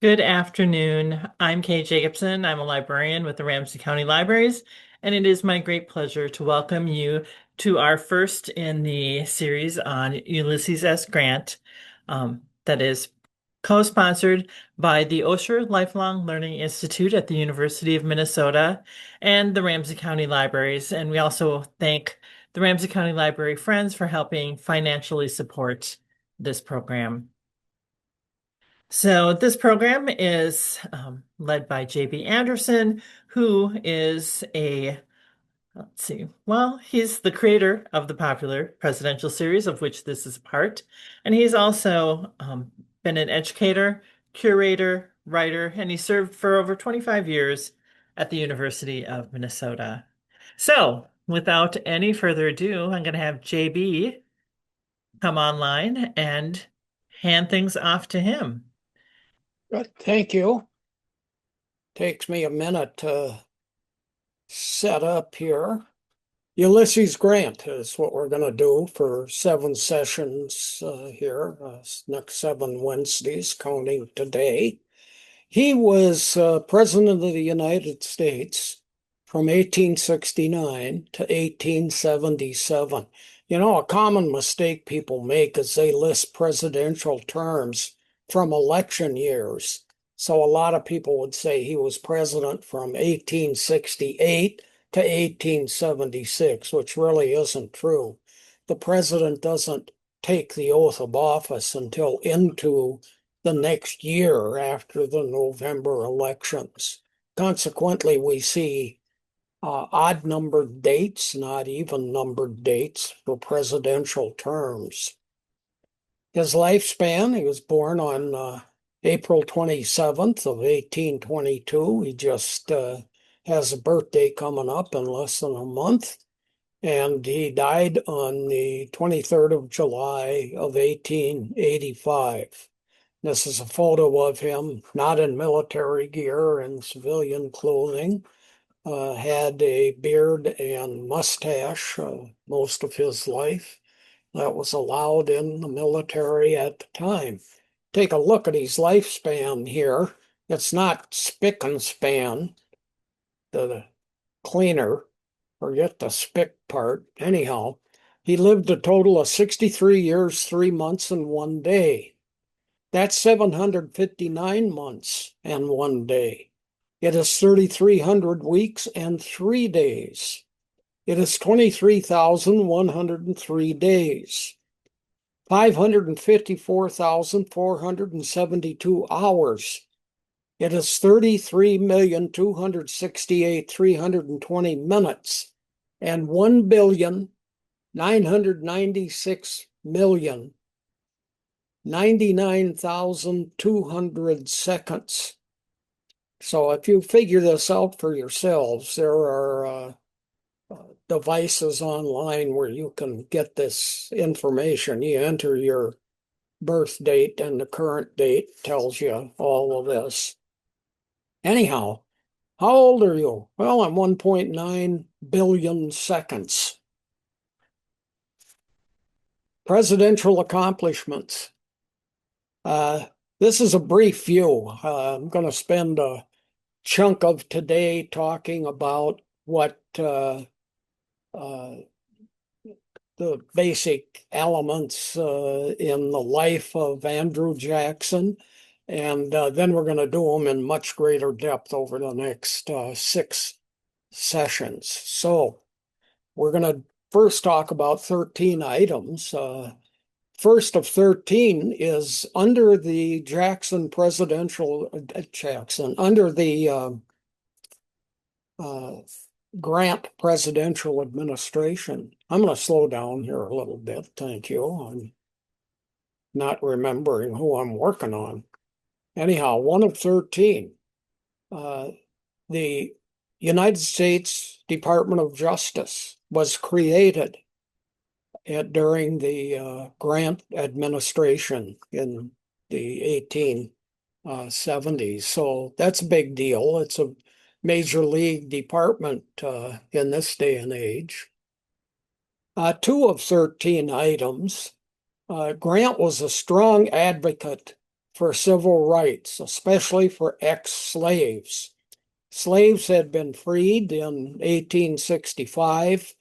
Good afternoon. I'm Kay Jacobson. I'm a librarian with the Ramsey County Libraries, and it is my great pleasure to welcome you to our first in the series on Ulysses S. Grant, that is co-sponsored by the Osher Lifelong Learning Institute at the University of Minnesota and the Ramsey County Libraries. And we also thank the Ramsey County Library Friends for helping financially support this program. So this program is led by JB Andersen, who is let's see, well, he's the creator of the popular presidential series, of which this is a part. And he's also been an educator, curator, writer, and he served for over 25 years at the University of Minnesota. So without any further ado, I'm going to have JB come online and hand things off to him. Good, thank you. Takes me a minute to set up here. Ulysses Grant is what we're going to do for 7 sessions here, next 7 Wednesdays, counting today. He was President of the United States from 1869 to 1877. You know, a common mistake people make is they list presidential terms from election years. So a lot of people would say he was president from 1868 to 1876, which really isn't true. The president doesn't take the oath of office until into the next year after the November elections. Consequently, we see odd numbered dates, not even numbered dates for presidential terms. His lifespan, he was born on April 27th of 1822. He just has a birthday coming up in less than a month. And he died on the 23rd of July of 1885. This is a photo of him, not in military gear and civilian clothing. Had a beard and mustache most of his life. That was allowed in the military at the time. Take a look at his lifespan here. It's not spick and span, the cleaner, forget the spick part. Anyhow, he lived a total of 63 years, 3 months, and 1 day. That's 759 months and 1 day. It is 3,300 weeks and 3 days. It is 23,103 days. 554,472 hours. It is 33,268,320 minutes and 1,996,099,200 seconds. So if you figure this out for yourselves, there are devices online where you can get this information. You enter your birth date and the current date tells you all of this. Anyhow, how old are you? Well, I'm 1.9 billion seconds. Presidential accomplishments. This is a brief view. I'm going to spend a chunk of today talking about what the basic elements in the life of Andrew Jackson, and then we're going to do them in much greater depth over the next 6 sessions. So we're going to first talk about 13 items. First of 13 is under the Jackson under the Grant presidential administration. I'm going to slow down here a little bit. Thank you. I'm not remembering who I'm working on. Anyhow, one of 13. The United States Department of Justice was created during the Grant administration in the 1870s. So that's a big deal. It's a major league department in this day and age. 2 of 13 items. Grant was a strong advocate for civil rights, especially for ex-slaves. Slaves had been freed in 1865.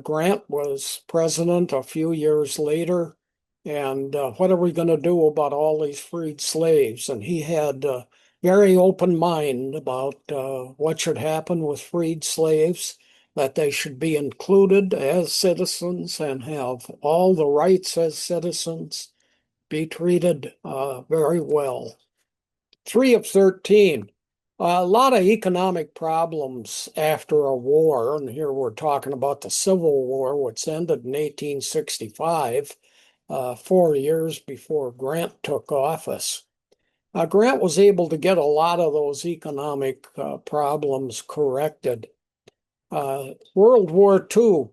Grant was president a few years later. And what are we going to do about all these freed slaves? And he had a very open mind about what should happen with freed slaves, that they should be included as citizens and have all the rights as citizens, be treated very well. 3 of 13. A lot of economic problems after a war, and here we're talking about the Civil War, which ended in 1865, 4 years before Grant took office. Grant was able to get a lot of those economic problems corrected. World War II,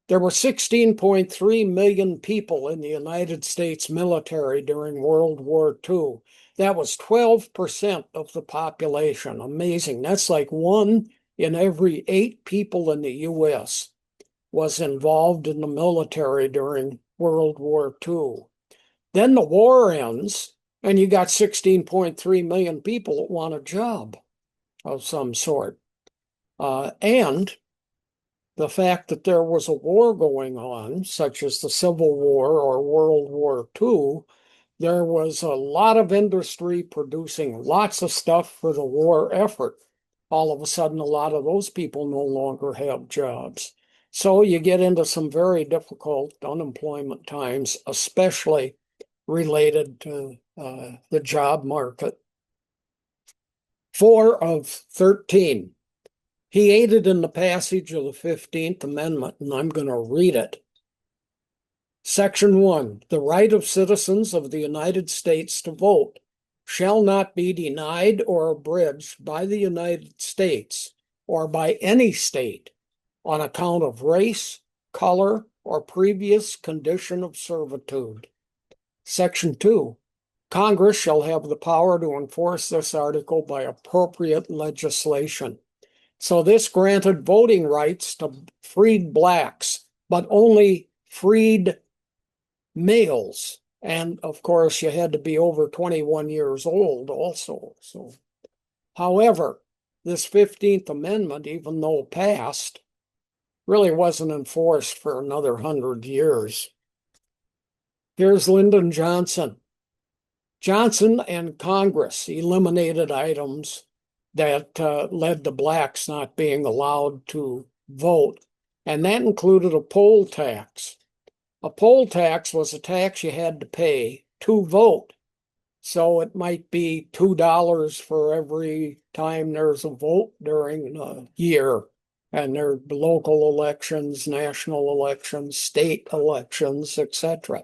there were 16.3 million people in the United States military during World War II. That was 12% of the population. Amazing. That's like 1 in every 8 people in the U.S. was involved in the military during World War II. Then the war ends, and you got 16.3 million people that want a job of some sort. And the fact that there was a war going on, such as the Civil War or World War II, there was a lot of industry producing lots of stuff for the war effort. All of a sudden, a lot of those people no longer have jobs. So you get into some very difficult unemployment times, especially related to the job market. 4 of 13. He aided in the passage of the 15th Amendment, and I'm going to read it. Section 1, the right of citizens of the United States to vote shall not be denied or abridged by the United States or by any state on account of race, color, or previous condition of servitude. Section 2, Congress shall have the power to enforce this article by appropriate legislation. So this granted voting rights to freed blacks, but only freed males. And of course, you had to be over 21 years old also. So, however, this 15th Amendment, even though passed, really wasn't enforced for another 100 years. Here's Lyndon Johnson. Johnson and Congress eliminated items that led to blacks not being allowed to vote, and that included a poll tax. A poll tax was a tax you had to pay to vote. So it might be $2 for every time there's a vote during a year. And there are local elections, national elections, state elections, etc.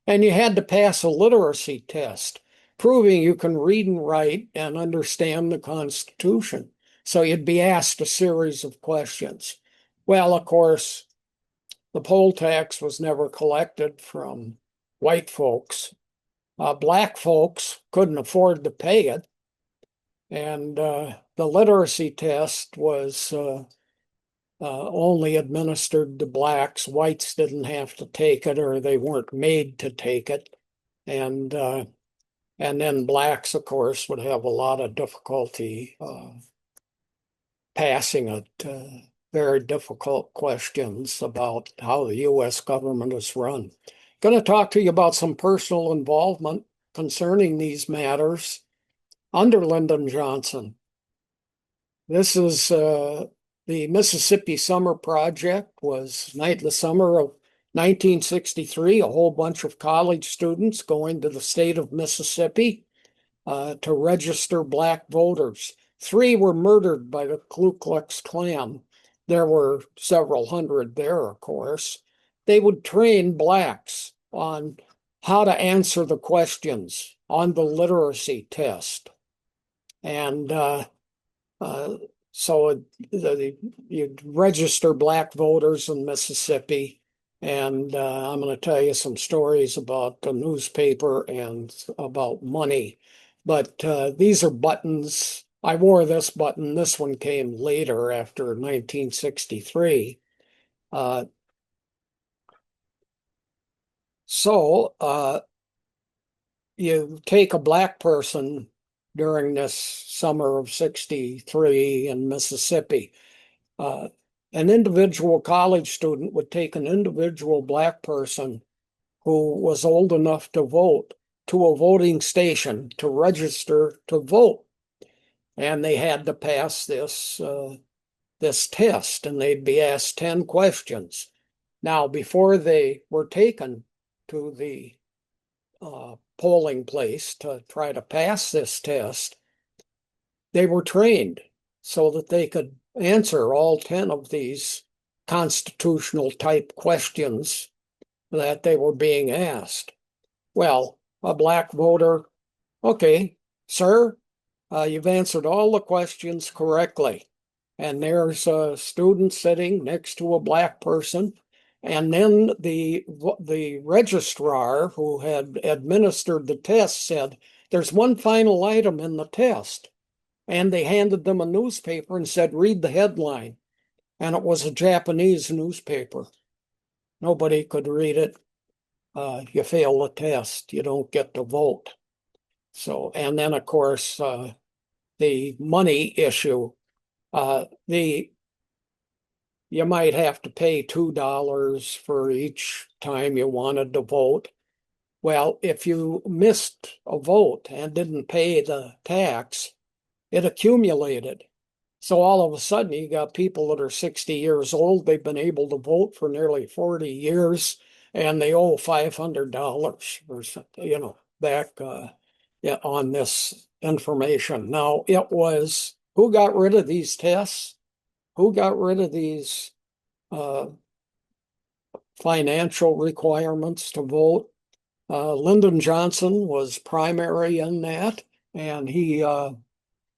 And you had to pass a literacy test, proving you can read and write and understand the Constitution. So you'd be asked a series of questions. Well, of course, the poll tax was never collected from white folks. Black folks couldn't afford to pay it. And the literacy test was only administered to blacks. Whites didn't have to take it, or they weren't made to take it. And then blacks, of course, would have a lot of difficulty passing it. Very difficult questions about how the U.S. government is run. Going to talk to you about some personal involvement concerning these matters under Lyndon Johnson. This is the Mississippi Summer Project. Was the summer of 1963, a whole bunch of college students going to the state of Mississippi to register black voters. 3 were murdered by the Ku Klux Klan. There were several hundred there, of course. They would train blacks on how to answer the questions on the literacy test. And so you'd register black voters in Mississippi. And I'm going to tell you some stories about the newspaper and about money. But these are buttons. I wore this button. This one came later after 1963. So, you take a black person during this summer of 63 in Mississippi. Uh, an individual college student would take an individual black person who was old enough to vote to a voting station to register to vote. And they had to pass this test, and they'd be asked 10 questions. Now, before they were taken to the polling place to try to pass this test, they were trained so that they could answer all 10 of these constitutional type questions that they were being asked. Well, a black voter, okay, sir, you've answered all the questions correctly. And there's a student sitting next to a black person. And then the registrar who had administered the test said, there's one final item in the test. And they handed them a newspaper and said, read the headline. And it was a Japanese newspaper. Nobody could read it. You fail the test, you don't get to vote. So, and then of course, the money issue, the you might have to pay $2 for each time you wanted to vote. Well, if you missed a vote and didn't pay the tax, it accumulated. So all of a sudden, you got people that are 60 years old. They've been able to vote for nearly 40 years, and they owe $500 or something, back yeah, on this information. Now, it was who got rid of these tests? Who got rid of these uh, financial requirements to vote? Lyndon Johnson was primary in that, and he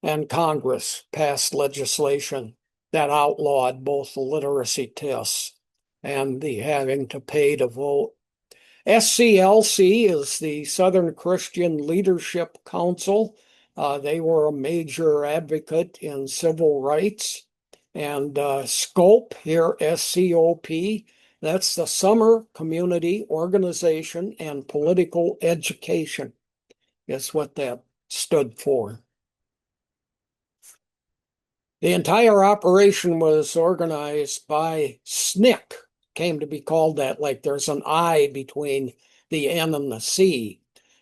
and Congress passed legislation that outlawed both the literacy tests and the having to pay to vote. SCLC is the Southern Christian Leadership Council. They were a major advocate in civil rights. And SCOPE here, SCOP, that's the Summer Community Organization and Political Education, is what that stood for. The entire operation was organized by SNCC, came to be called that, like there's an I between the N and the C.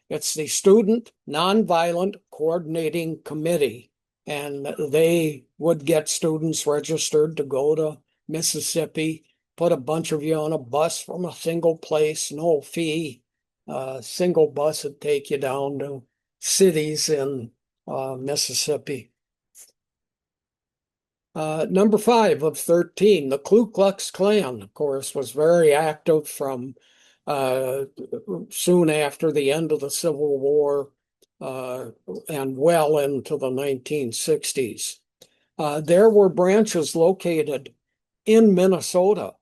It's the Student Nonviolent Coordinating Committee, and they would get students registered to go to Mississippi, put a bunch of you on a bus from a single place, no fee. Single bus would take you down to cities in Mississippi. Number 5 of 13, the Ku Klux Klan, of course, was very active from soon after the end of the Civil War uh, and well into the 1960s. There were branches located in Minnesota.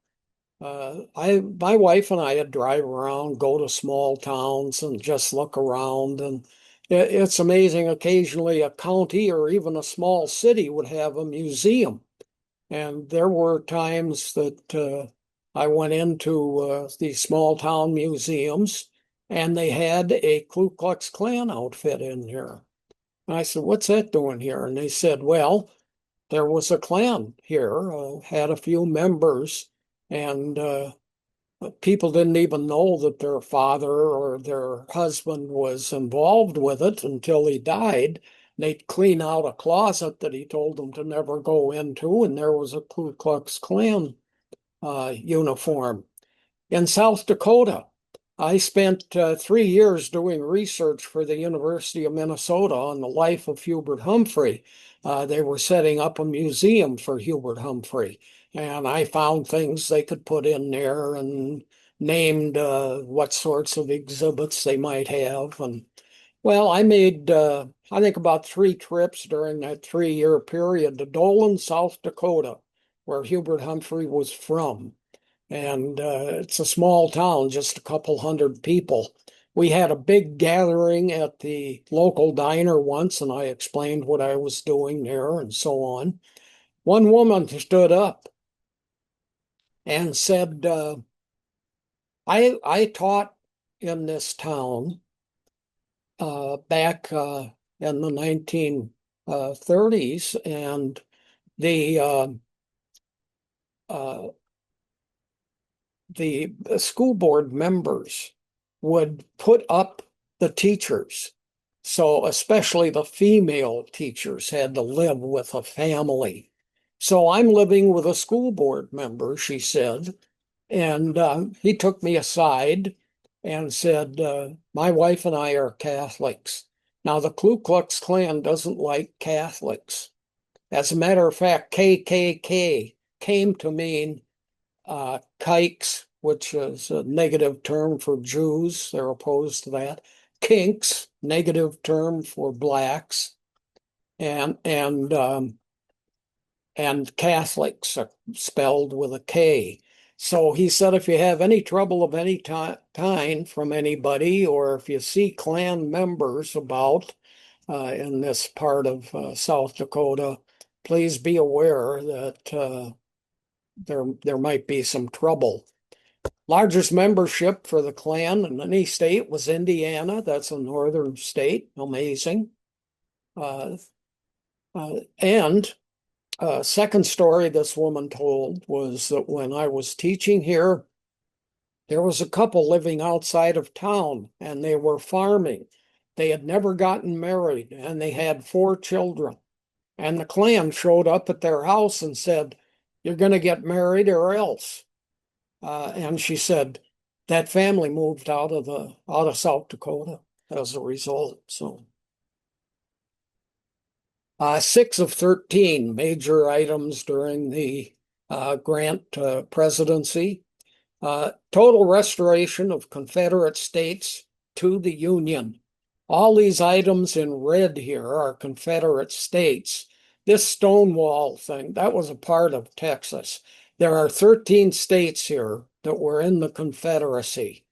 My wife and I would drive around, go to small towns and just look around. And it's amazing. Occasionally a county or even a small city would have a museum. And there were times that I went into these small town museums and they had a Ku Klux Klan outfit in here. And I said, what's that doing here? And they said, well, there was a Klan here, had a few members, and people didn't even know that their father or their husband was involved with it until he died. They'd clean out a closet that he told them to never go into, and there was a Ku Klux Klan uniform. In South Dakota, I spent 3 years doing research for the University of Minnesota on the life of Hubert Humphrey. They were setting up a museum for Hubert Humphrey, and I found things they could put in there and named what sorts of exhibits they might have. And well, I made, I think, about 3 trips during that 3 year period to Dolan, South Dakota, where Hubert Humphrey was from. And it's a small town, just a couple hundred people. We had a big gathering at the local diner once, and I explained what I was doing there and so on. One woman stood up and said, I taught in this town back in the 1930s, and the uh, the school board members would put up the teachers. So especially the female teachers had to live with a family. So I'm living with a school board member, she said, and he took me aside and said, my wife and I are Catholics. Now, the Ku Klux Klan doesn't like Catholics. As a matter of fact, KKK came to mean kikes, which is a negative term for Jews. They're opposed to that. Kinks, negative term for blacks, and and Catholics are spelled with a K. So he said, if you have any trouble of any kind from anybody, or if you see Klan members about in this part of South Dakota, please be aware that there might be some trouble. Largest membership for the Klan in any state was Indiana. That's a northern state. Amazing. Uh, and second story this woman told was that when I was teaching here, there was a couple living outside of town and they were farming. They had never gotten married and they had 4 children. And the Klan showed up at their house and said, "You're going to get married or else." And she said that family moved out of South Dakota as a result. So 6 of 13 major items during the Grant presidency. Total restoration of Confederate states to the Union. All these items in red here are Confederate states. This Stonewall thing, that was a part of Texas. There are 13 states here that were in the Confederacy.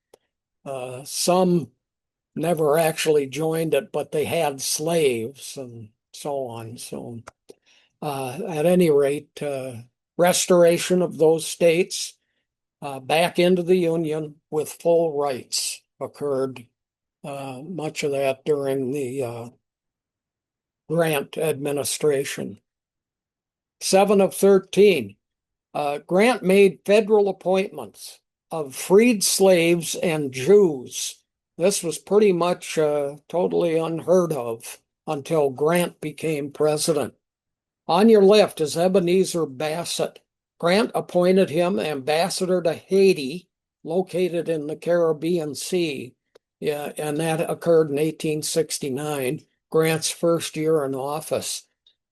Some never actually joined it, but they had slaves and so on. So, at any rate, restoration of those states back into the Union with full rights occurred. Much of that during the Grant administration. 7 of 13. Grant made federal appointments of freed slaves and Jews. This was pretty much totally unheard of until Grant became president. On your left is Ebenezer Bassett. Grant appointed him ambassador to Haiti, located in the Caribbean Sea. Yeah, and that occurred in 1869, Grant's first year in office.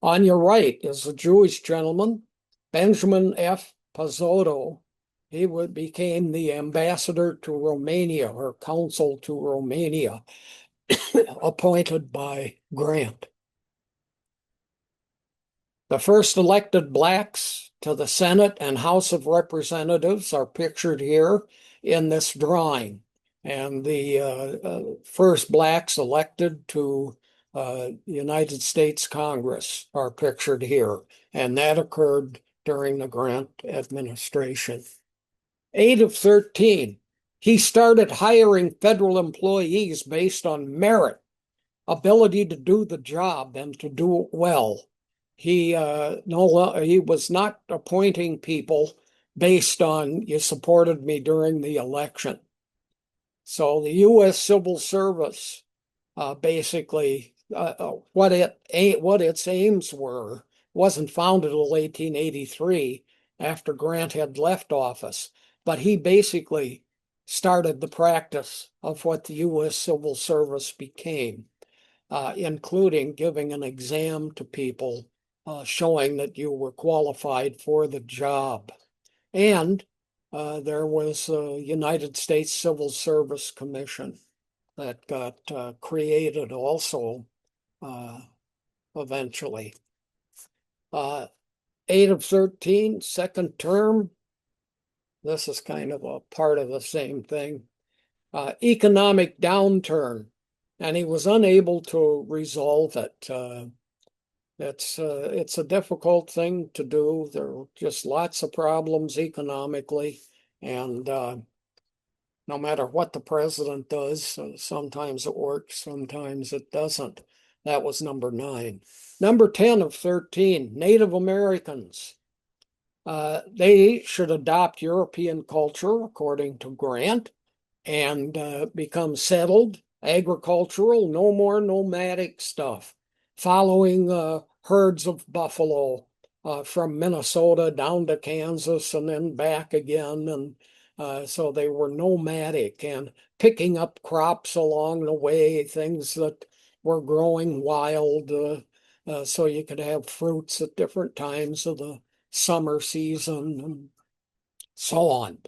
On your right is a Jewish gentleman, Benjamin F. Pazotto. He became the ambassador to Romania or consul to Romania, appointed by Grant. The first elected blacks to the Senate and House of Representatives are pictured here in this drawing. And the first blacks elected to United States Congress are pictured here. And that occurred during the Grant administration. 8 of 13. He started hiring federal employees based on merit, ability to do the job and to do it well. He was not appointing people based on you supported me during the election. So the U.S. Civil Service basically what its aims were wasn't founded until 1883 after Grant had left office, but he basically started the practice of what the U.S. Civil Service became, including giving an exam to people showing that you were qualified for the job. And there was a United States Civil Service Commission that got created also eventually. 8 of 13, second term. This is kind of a part of the same thing. Economic downturn, and he was unable to resolve it. It's a difficult thing to do. There are just lots of problems economically, and no matter what the president does. Sometimes it works, sometimes it doesn't. That was number 9. Number 10 of 13, Native Americans. They should adopt European culture, according to Grant, and become settled, agricultural, no more nomadic stuff, following herds of buffalo from Minnesota down to Kansas and then back again. And so they were nomadic and picking up crops along the way, things that were growing wild, so you could have fruits at different times of the summer season and so on.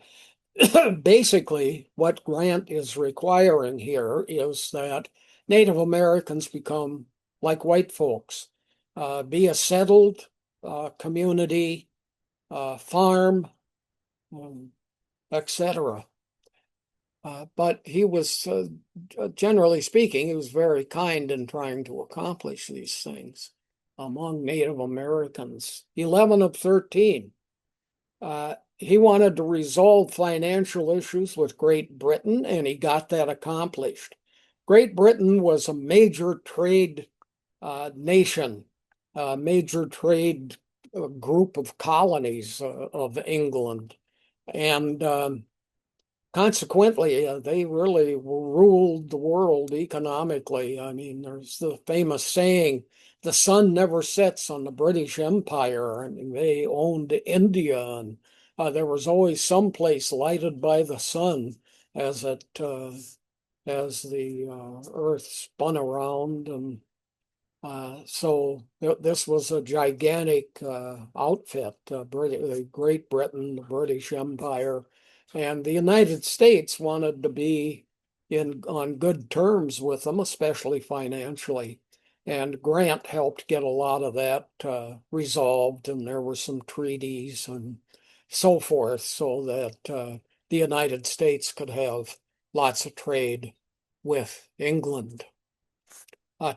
Basically, what Grant is requiring here is that Native Americans become like white folks, be a settled community, farm, um, etc. But he was, generally speaking, he was very kind in trying to accomplish these things among Native Americans. 11 of 13. He wanted to resolve financial issues with Great Britain, and he got that accomplished. Great Britain was a major trade nation, a major trade group of colonies of England. And consequently, they really ruled the world economically. I mean, there's the famous saying, the sun never sets on the British Empire. I mean, they owned India, and there was always some place lighted by the sun as it as the earth spun around. And so this was a gigantic outfit, Great Britain, the British Empire, and the United States wanted to be on good terms with them, especially financially. And Grant helped get a lot of that resolved, and there were some treaties and so forth, so that the United States could have lots of trade with England.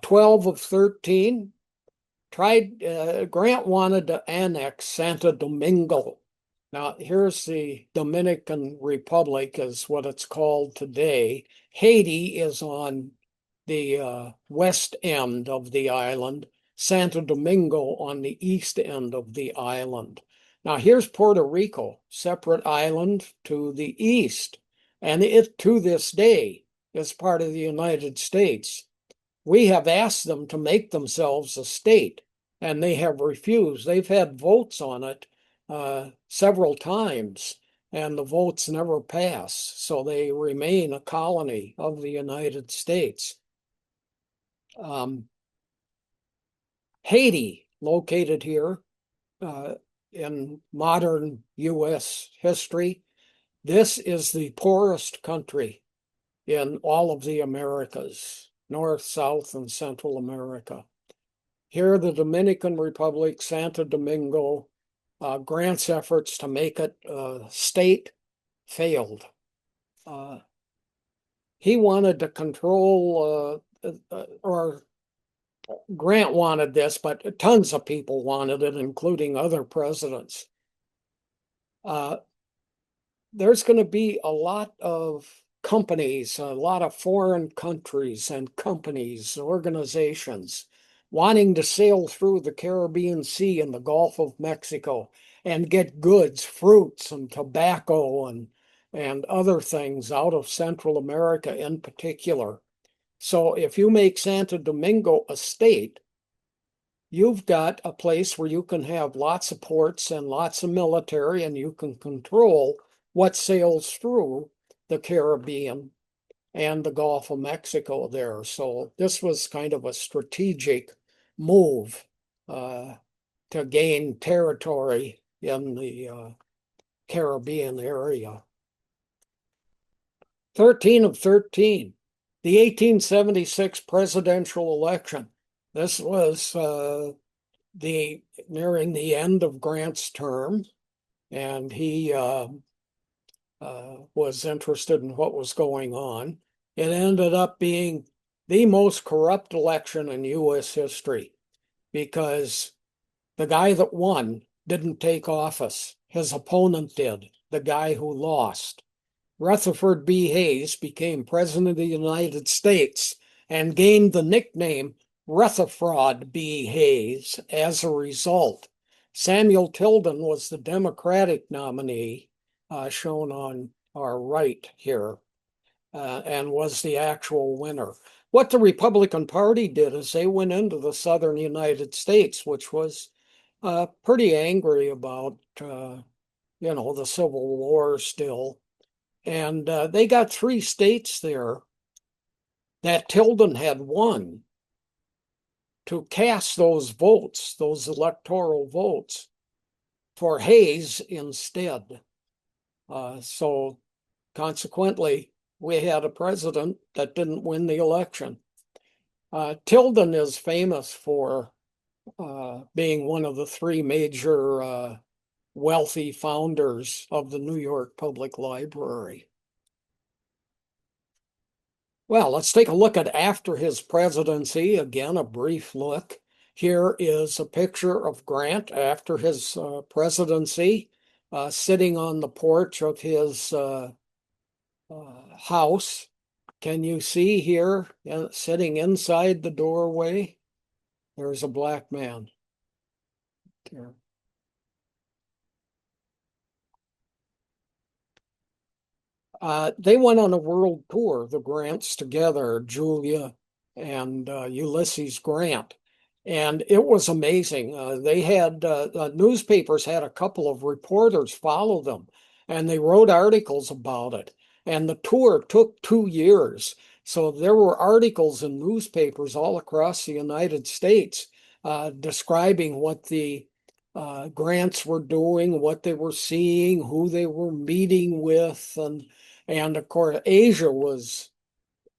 12 of 13 Grant wanted to annex Santo Domingo. Now, here's the Dominican Republic, is what it's called today. Haiti is on the west end of the island, Santo Domingo on the east end of the island. Now, here's Puerto Rico, separate island to the east, and it to this day is part of the United States. We have asked them to make themselves a state, and they have refused. They've had votes on it several times, and the votes never pass. So they remain a colony of the United States. Haiti, located here in modern U.S. history, this is the poorest country in all of the Americas. North, South, and Central America. Here, the Dominican Republic, Santo Domingo, Grant's efforts to make it a state failed. He wanted to control, or Grant wanted this, but tons of people wanted it, including other presidents. There's going to be a lot of companies, a lot of foreign countries and companies, organizations wanting to sail through the Caribbean Sea and the Gulf of Mexico and get goods, fruits and tobacco and other things out of Central America in particular. So if you make Santo Domingo a state, you've got a place where you can have lots of ports and lots of military, and you can control what sails through the Caribbean and the Gulf of Mexico there. So this was kind of a strategic move to gain territory in the Caribbean area. 13 of 13, the 1876 presidential election. This was nearing the end of Grant's term, and he was interested in what was going on. It ended up being the most corrupt election in U.S. history because the guy that won didn't take office. His opponent did, the guy who lost. Rutherford B. Hayes became President of the United States and gained the nickname Rutherford B. Hayes as a result. Samuel Tilden was the Democratic nominee, shown on our right here, and was the actual winner. What the Republican Party did is they went into the southern United States, which was pretty angry about, the Civil War still. And they got 3 states there that Tilden had won to cast those votes, those electoral votes, for Hayes instead. So consequently, we had a president that didn't win the election. Tilden is famous for being one of the 3 major wealthy founders of the New York Public Library. Well, let's take a look at after his presidency. Again, a brief look. Here is a picture of Grant after his presidency, sitting on the porch of his house. Can you see here, sitting inside the doorway? There's a black man there. They went on a world tour, the Grants together, Julia and Ulysses Grant. And it was amazing. They had newspapers had a couple of reporters follow them, and they wrote articles about it. And the tour took 2 years. So there were articles in newspapers all across the United States describing what the Grants were doing, what they were seeing, who they were meeting with, and of course, Asia was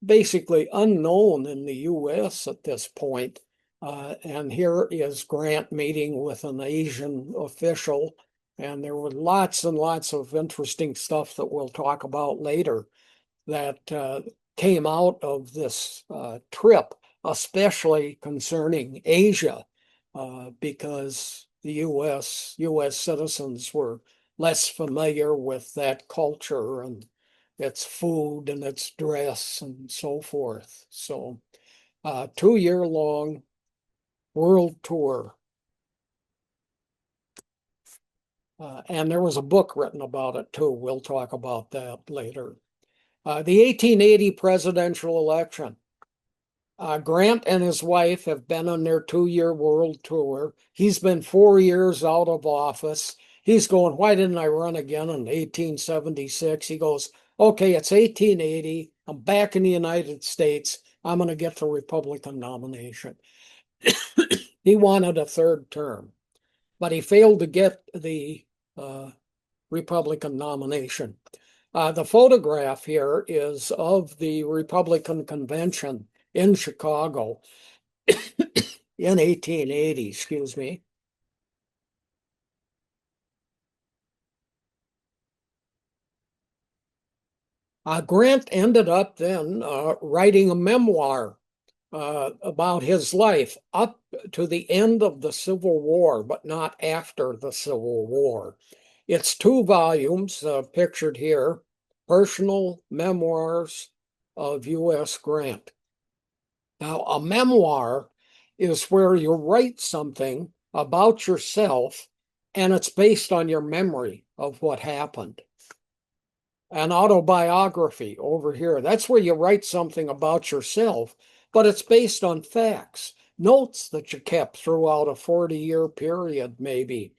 basically unknown in the US at this point. And here is Grant meeting with an Asian official. And there were lots and lots of interesting stuff that we'll talk about later that came out of this trip, especially concerning Asia, because the US citizens were less familiar with that culture and its food and its dress and so forth. So, 2 year long world tour. And there was a book written about it too. We'll talk about that later. The 1880 presidential election. Grant and his wife have been on their 2 year world tour. He's been 4 years out of office. He's going, why didn't I run again in 1876? He goes, okay, it's 1880. I'm back in the United States. I'm going to get the Republican nomination. He wanted a 3rd term, but he failed to get the Republican nomination. The photograph here is of the Republican convention in Chicago in 1880, excuse me. Grant ended up then writing a memoir about his life up to the end of the Civil War, but not after the Civil War. It's 2 volumes pictured here, Personal Memoirs of U.S. Grant. Now, a memoir is where you write something about yourself and it's based on your memory of what happened. An autobiography over here, that's where you write something about yourself, but it's based on facts, notes that you kept throughout a 40-year period, maybe.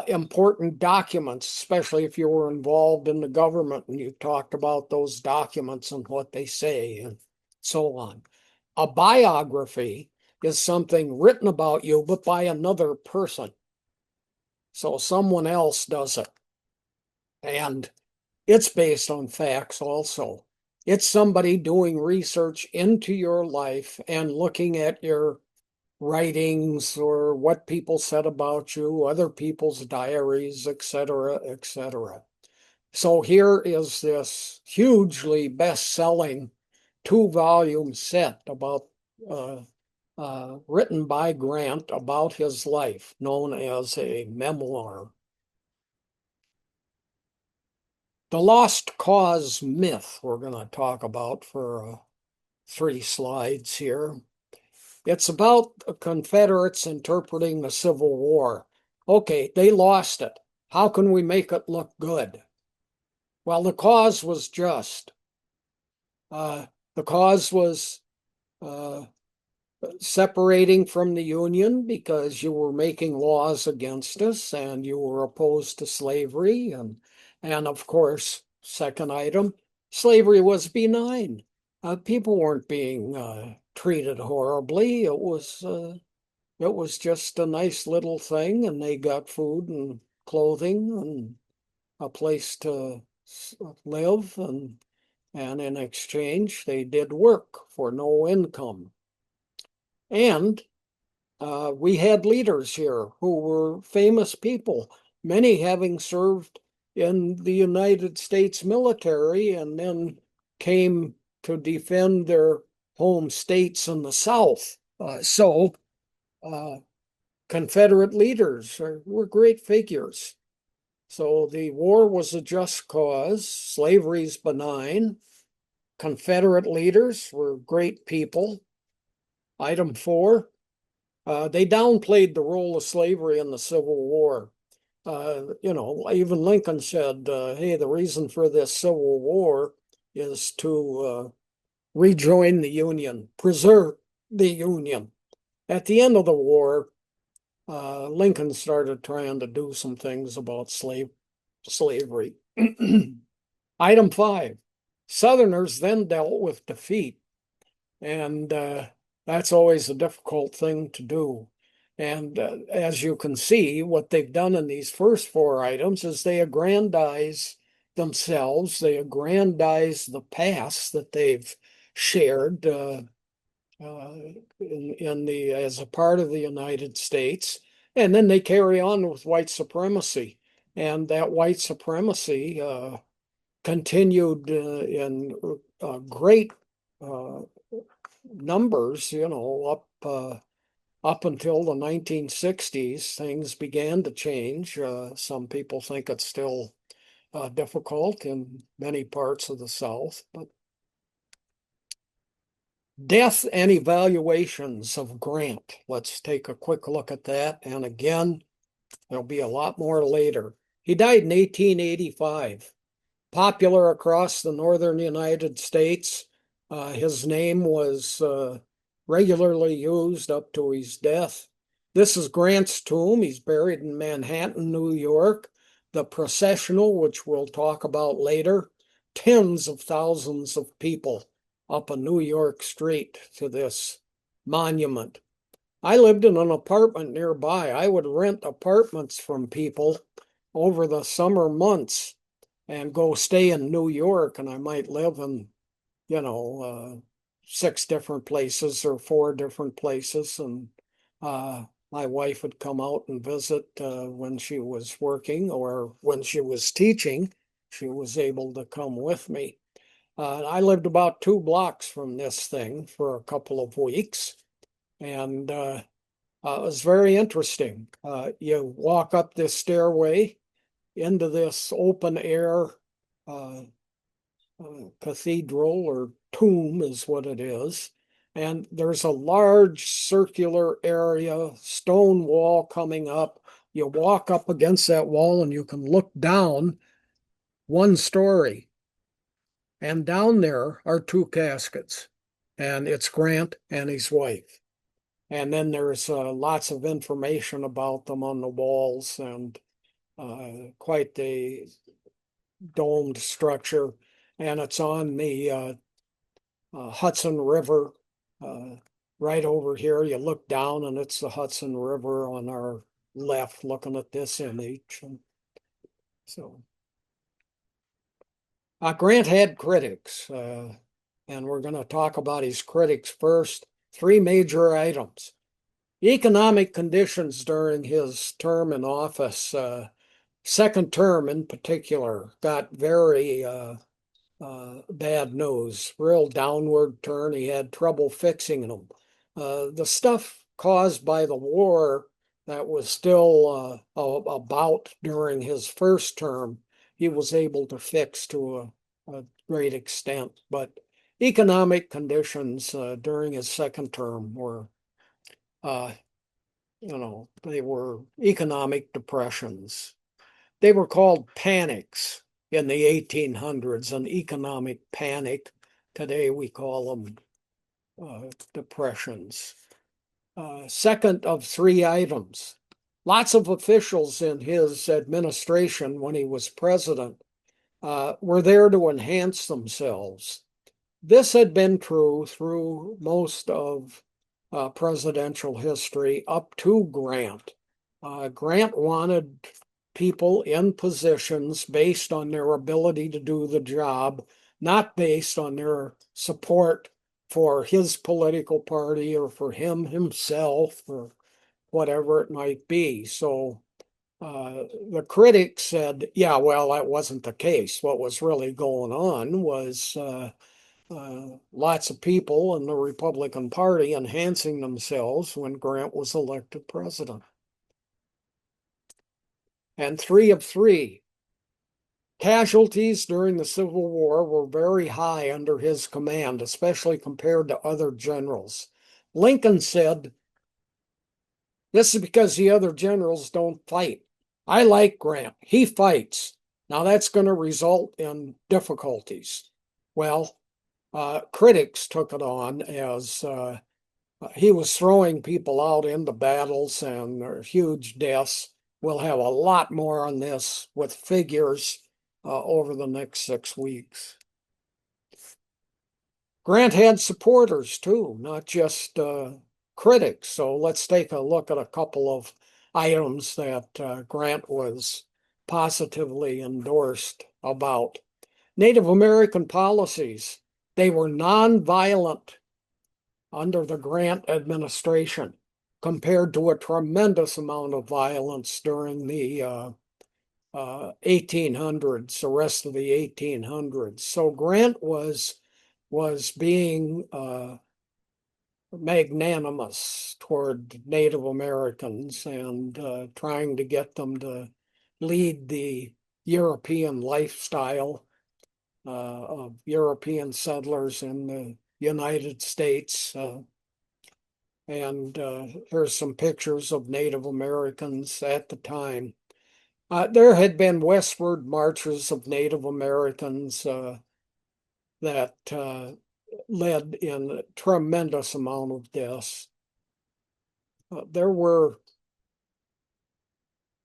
Important documents, especially if you were involved in the government and you talked about those documents and what they say and so on. A biography is something written about you, but by another person. So someone else does it. And it's based on facts also. It's somebody doing research into your life and looking at your writings or what people said about you, other people's diaries, etc., etc. So here is this hugely best-selling 2 volume set about written by Grant about his life, known as a memoir. The lost cause myth we're going to talk about for 3 slides here. It's about the Confederates interpreting the Civil War. Okay, they lost it. How can we make it look good? Well, the cause was just. The cause was uh, separating from the Union because you were making laws against us and you were opposed to slavery. And of course, second item, slavery was benign. People weren't being treated horribly. It was just a nice little thing, and they got food and clothing and a place to live, and in exchange, they did work for no income. And we had leaders here who were famous people, many having served in the United States military and then came to defend their home states in the South. So Confederate leaders were great figures. So the war was a just cause, slavery's benign. Confederate leaders were great people. Item 4, they downplayed the role of slavery in the Civil War. Even Lincoln said, hey, the reason for this Civil War is to rejoin the Union, preserve the Union. At the end of the war, Lincoln started trying to do some things about slavery. Item 5, Southerners then dealt with defeat, and that's always a difficult thing to do. And as you can see, what they've done in these first 4 items is they aggrandize themselves, they aggrandize the past that they've shared as a part of the United States, and then they carry on with white supremacy, and that white supremacy continued in great uh, numbers, up until the 1960s. Things began to change. Some people think it's still difficult in many parts of the South, but death and evaluations of Grant. Let's take a quick look at that. And again, there'll be a lot more later. He died in 1885. Popular across the northern United States. His name was regularly used up to his death. This is Grant's tomb. He's buried in Manhattan, New York. The processional, which we'll talk about later, tens of thousands of people up a New York street to this monument. I lived in an apartment nearby. I would rent apartments from people over the summer months and go stay in New York, and I might live in, 6 different places or 4 different places. And my wife would come out and visit when she was working or when she was teaching. She was able to come with me. I lived about 2 blocks from this thing for a couple of weeks, and it was very interesting. You walk up this stairway into this open air uh, cathedral or tomb is what it is. And there's a large circular area, stone wall coming up. You walk up against that wall and you can look down 1 story. And down there are 2 caskets. And it's Grant and his wife. And then there's lots of information about them on the walls, and quite the domed structure, and it's on the Hudson River. Uh, right over here, you look down, and it's the Hudson River on our left, looking at this image. And so, Grant had critics, and we're going to talk about his critics first. 3 major items. Economic conditions during his term in office, second term in particular, got very bad news, real downward turn. He had trouble fixing them. The stuff caused by the war that was still about during his first term, he was able to fix to a great extent. But economic conditions during his second term were, uh, they were economic depressions. They were called panics in the 1800s, an economic panic. Today we call them depressions. Second of three items. Lots of officials in his administration when he was president were there to enhance themselves. This had been true through most of presidential history up to Grant. Grant wanted people in positions based on their ability to do the job, not based on their support for his political party or for him himself or whatever it might be. So the critics said, yeah, well, that wasn't the case. What was really going on was lots of people in the Republican Party enhancing themselves when Grant was elected president. And three of three. Casualties during the Civil War were very high under his command, especially compared to other generals. Lincoln said, this is because the other generals don't fight. I like Grant. He fights. Now that's going to result in difficulties. Well, critics took it on as he was throwing people out into battles and huge deaths. We'll have a lot more on this with figures over the next 6 weeks. Grant had supporters too, not just critics. So let's take a look at a couple of items that Grant was positively endorsed about. Native American policies. They were nonviolent under the Grant administration compared to a tremendous amount of violence during the 1800s, the rest of the 1800s. So Grant was being magnanimous toward Native Americans and trying to get them to lead the European lifestyle of European settlers in the United States. And here's some pictures of Native Americans at the time. There had been westward marches of Native Americans that led in a tremendous amount of deaths. There were,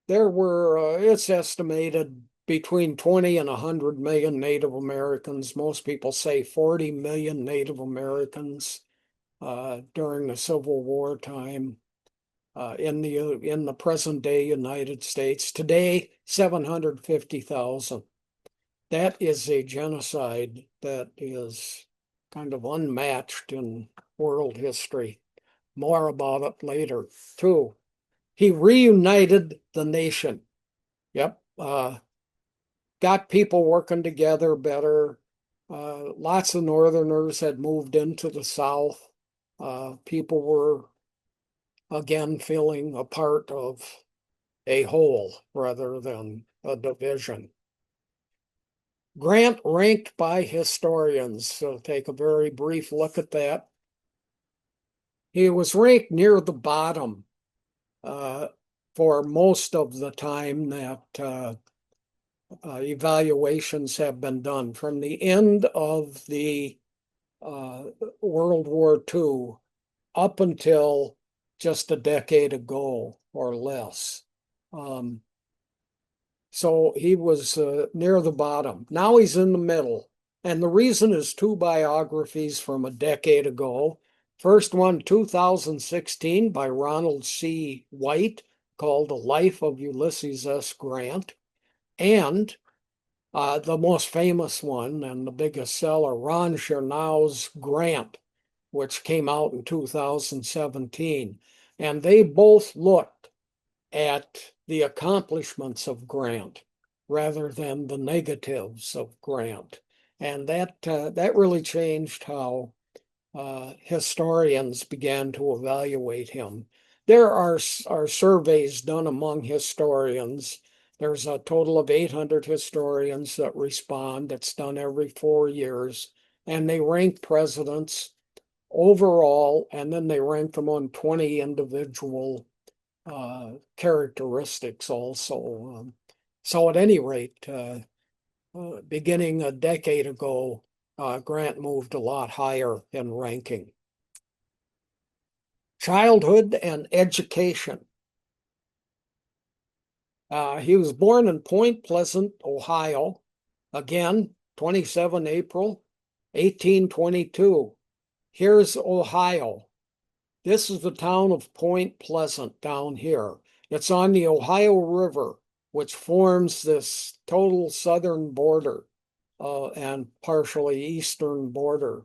it's estimated between 20 and 100 million Native Americans. Most people say 40 million Native Americans during the Civil War time in the present day United States. Today, 750,000. That is a genocide that is kind of unmatched in world history. More about it later, too. He reunited the nation. Yep. Got people working together better. Lots of Northerners had moved into the South. People were, again, feeling a part of a whole rather than a division. Grant ranked by historians, so take a very brief look at that. He was ranked near the bottom for most of the time that evaluations have been done. From the end of the World War II up until just a decade ago or less. So he was near the bottom. Now he's in the middle. And the reason is two biographies from a decade ago. First one, 2016, by Ronald C. White, called The Life of Ulysses S. Grant. And the most famous one and the biggest seller, Ron Chernow's Grant, which came out in 2017. And they both looked at the accomplishments of Grant rather than the negatives of Grant. And that really changed how historians began to evaluate him. There are surveys done among historians, There's a total of 800 historians that respond. It's done every 4 years. And they rank presidents overall, and then they rank them on 20 individual characteristics also. So at any rate, beginning a decade ago, Grant moved a lot higher in ranking. Childhood and education. He was born in Point Pleasant, Ohio. Again, 27 April 1822. Here's Ohio. This is the town of Point Pleasant down here. It's on the Ohio River, which forms this total southern border and partially eastern border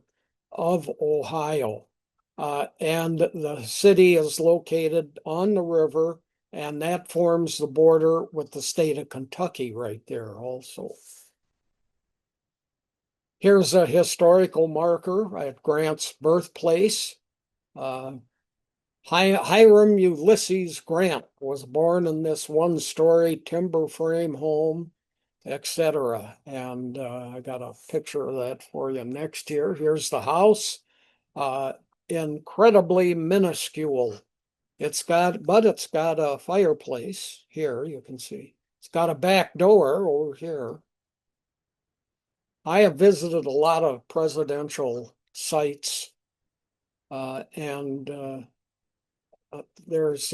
of Ohio. And the city is located on the river, and that forms the border with the state of Kentucky right there also. Here's a historical marker at Grant's birthplace. Uh, Hiram Ulysses Grant was born in this one-story timber frame home, etc. And I got a picture of that for you next here. Here's the house, uh, incredibly minuscule. But it's got a fireplace here, you can see. It's got a back door over here. I have visited a lot of presidential sites, and there's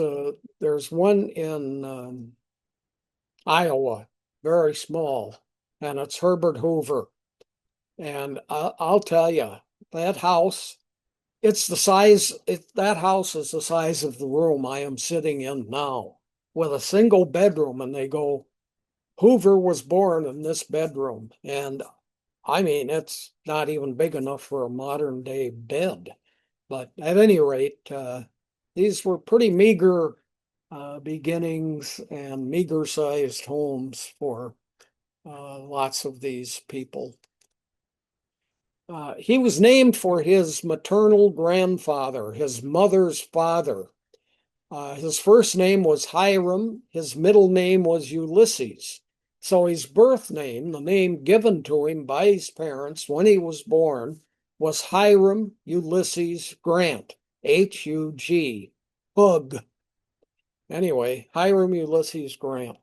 one in Iowa, very small, and it's Herbert Hoover. And I'll tell you, that house, that house is the size of the room I am sitting in now, with a single bedroom. And they go, Hoover was born in this bedroom. And I mean, it's not even big enough for a modern day bed. But at any rate, these were pretty meager beginnings and meager sized homes for lots of these people. He was named for his maternal grandfather, his mother's father. His first name was Hiram. His middle name was Ulysses. So his birth name, the name given to him by his parents when he was born, was Hiram Ulysses Grant, Hug. Hug. Anyway, Hiram Ulysses Grant.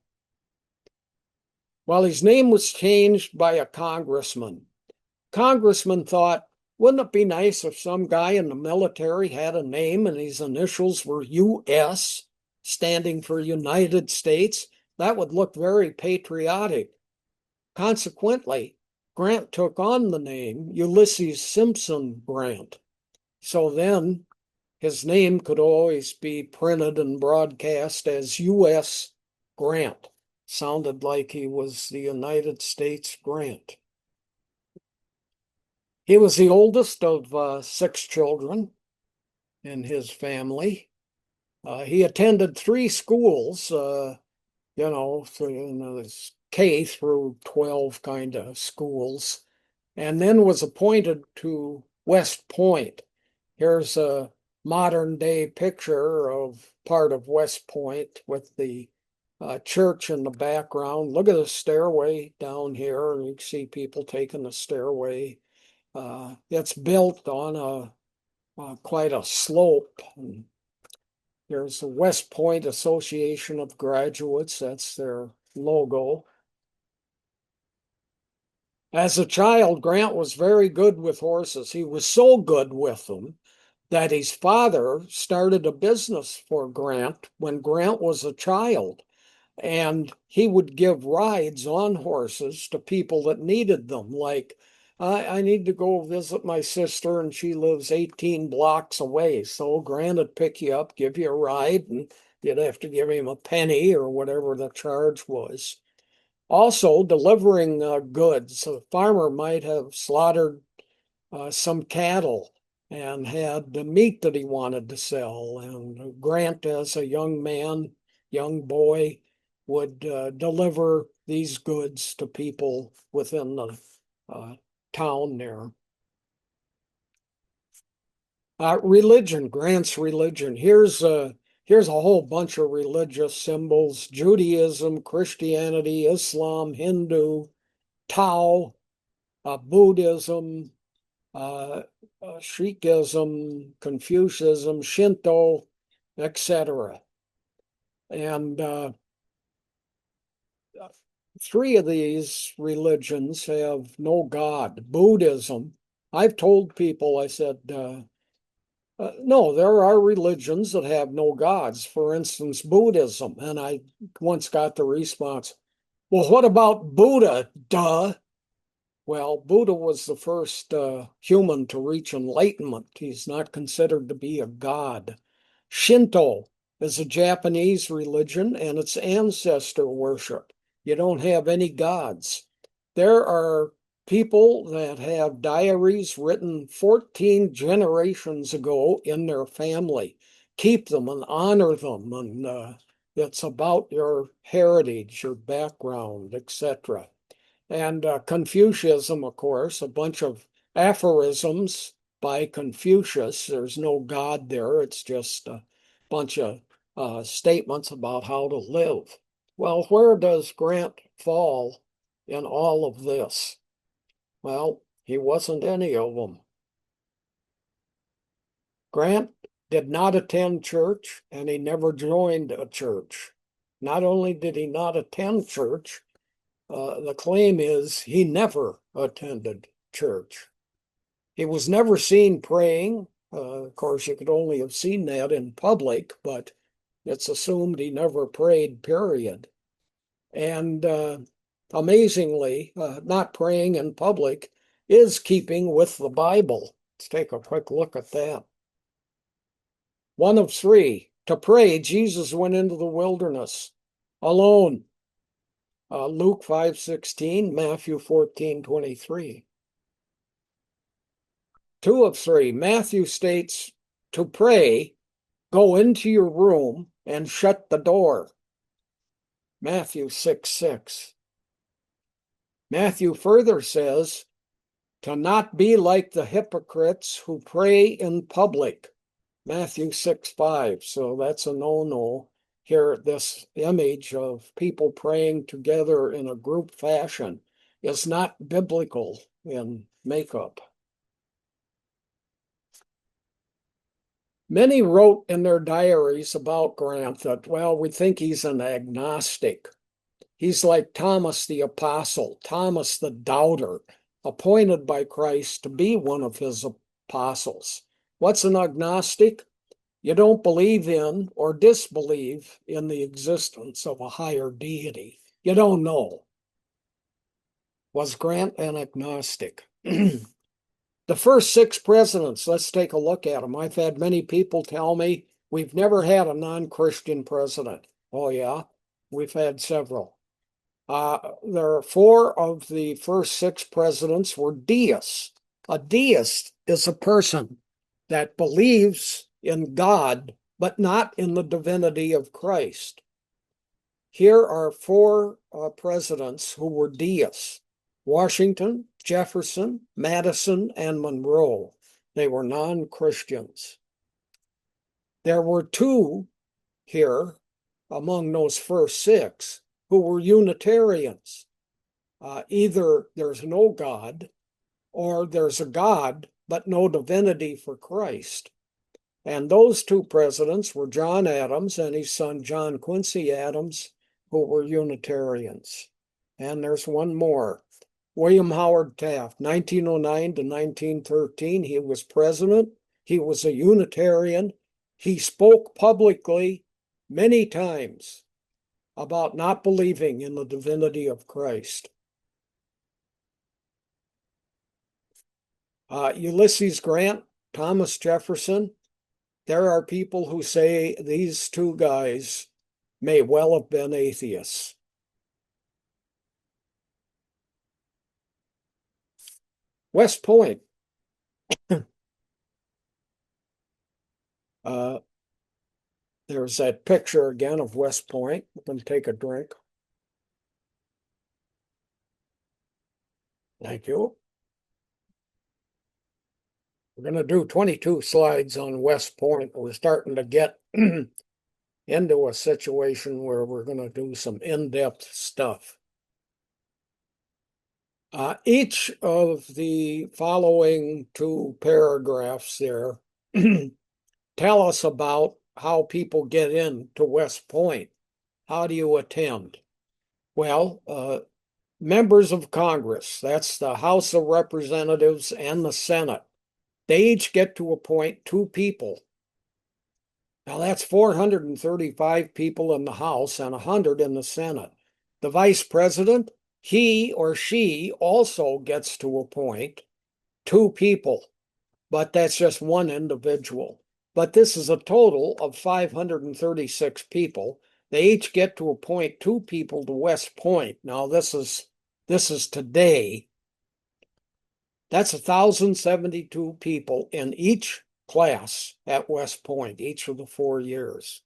Well, his name was changed by a congressman. Congressman thought, wouldn't it be nice if some guy in the military had a name and his initials were US, standing for United States? That would look very patriotic. Consequently, Grant took on the name Ulysses Simpson Grant. So then his name could always be printed and broadcast as U.S. Grant. Sounded like he was the United States Grant. He was the oldest of 6 children in his family. He attended 3 schools, K through 12 kind of schools, and then was appointed to West Point. Here's a modern day picture of part of West Point with the church in the background. Look at the stairway down here, and you can see people taking the stairway. It's built on quite a slope. And there's the West Point Association of Graduates. That's their logo. As a child, Grant was very good with horses. He was so good with them that his father started a business for Grant when Grant was a child. And he would give rides on horses to people that needed them. Like, I need to go visit my sister and she lives 18 blocks away. So Grant would pick you up, give you a ride, and you'd have to give him a penny or whatever the charge was. Also, delivering goods. A farmer might have slaughtered some cattle and had the meat that he wanted to sell. And Grant, as a young man, young boy, would deliver these goods to people within the town there. Religion, Grant's religion. Here's Here's a whole bunch of religious symbols: Judaism, Christianity, Islam, Hindu, Tao, Buddhism, uh, Sikhism, Confucianism, Shinto, etc. And three of these religions have no God. Buddhism, I've told people, I said, no, there are religions that have no gods. For instance, Buddhism. And I once got the response, well, what about Buddha? Duh. Well, Buddha was the first human to reach enlightenment. He's not considered to be a god. Shinto is a Japanese religion and it's ancestor worship. You don't have any gods. There are people that have diaries written 14 generations ago in their family. Keep them and honor them, and it's about your heritage, your background, etc. And Confucianism, of course, a bunch of aphorisms by Confucius. There's no God there. It's just a bunch of statements about how to live. Well, where does Grant fall in all of this? Well, he wasn't any of them. Grant did not attend church and he never joined a church. Not only did he not attend church, the claim is he never attended church. He was never seen praying. Of course, you could only have seen that in public, but it's assumed he never prayed, period. And amazingly, not praying in public is keeping with the Bible. Let's take a quick look at that. One of three. To pray, Jesus went into the wilderness alone. Luke 5:16, Matthew 14:23. Two of three. Matthew states to pray, go into your room and shut the door. Matthew 6:6. Matthew further says to not be like the hypocrites who pray in public. Matthew 6:5. So that's a no-no. Here, this image of people praying together in a group fashion is not biblical in makeup. Many wrote in their diaries about Grant that, well, we think he's an agnostic. He's like Thomas the Apostle, Thomas the Doubter, appointed by Christ to be one of his apostles. What's an agnostic? You don't believe in or disbelieve in the existence of a higher deity. You don't know. Was Grant an agnostic? The first six presidents, let's take a look at them. I've had many people tell me we've never had a non-Christian president. Oh, yeah, we've had several. There are four of the first six presidents were deists. A deist is a person that believes in God, but not in the divinity of Christ. Here are four presidents who were deists: Washington, Jefferson, Madison, and Monroe. They were non-Christians. There were two here among those first six who were Unitarians. Either there's no God or there's a God, but no divinity for Christ. And those two presidents were John Adams and his son John Quincy Adams, who were Unitarians. And there's one more. William Howard Taft, 1909 to 1913, he was president. He was a Unitarian. He spoke publicly many times about not believing in the divinity of Christ. Ulysses Grant, Thomas Jefferson, there are people who say these two guys may well have been atheists. West Point. There's that picture again of West Point. We can take a drink. Thank you. We're going to do 22 slides on West Point. We're starting to get into a situation where we're going to do some in-depth stuff. Each of the following two paragraphs there tell us about how people get into West Point. How do you attend? Well, members of Congress, that's the House of Representatives and the Senate, they each get to appoint two people. Now that's 435 people in the House and 100 in the Senate. The Vice President, he or she also gets to appoint two people, but that's just one individual. But this is a total of 536 people. They each get to appoint two people to West Point. Now this is today. That's 1,072 people in each class at West Point, each of the 4 years.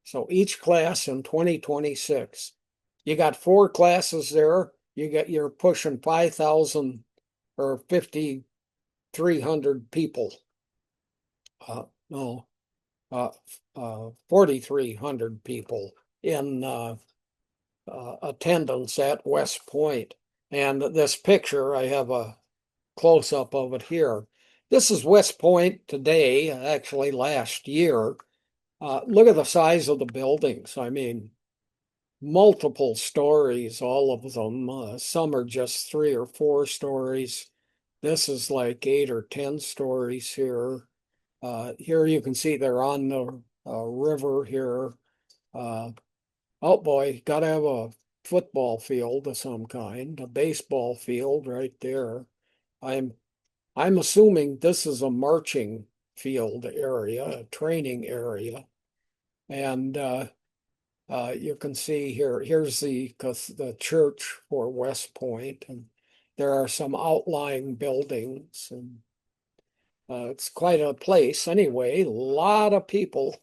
So each class in 2026. You got four classes there. You're pushing 5,000 or 5,300 people. No, 4,300 people in attendance at West Point. And this picture, I have a close-up of it here. This is West Point today, actually last year. Look at the size of the buildings. I mean, multiple stories, all of them. Some are just 3 or 4 stories. This is like 8 or 10 stories here. Here you can see they're on the river here. Oh boy, got to have a football field of some kind, a baseball field right there. I'm assuming this is a marching field area, a training area. And you can see here's the church for West Point, and there are some outlying buildings, and it's quite a place anyway, a lot of people.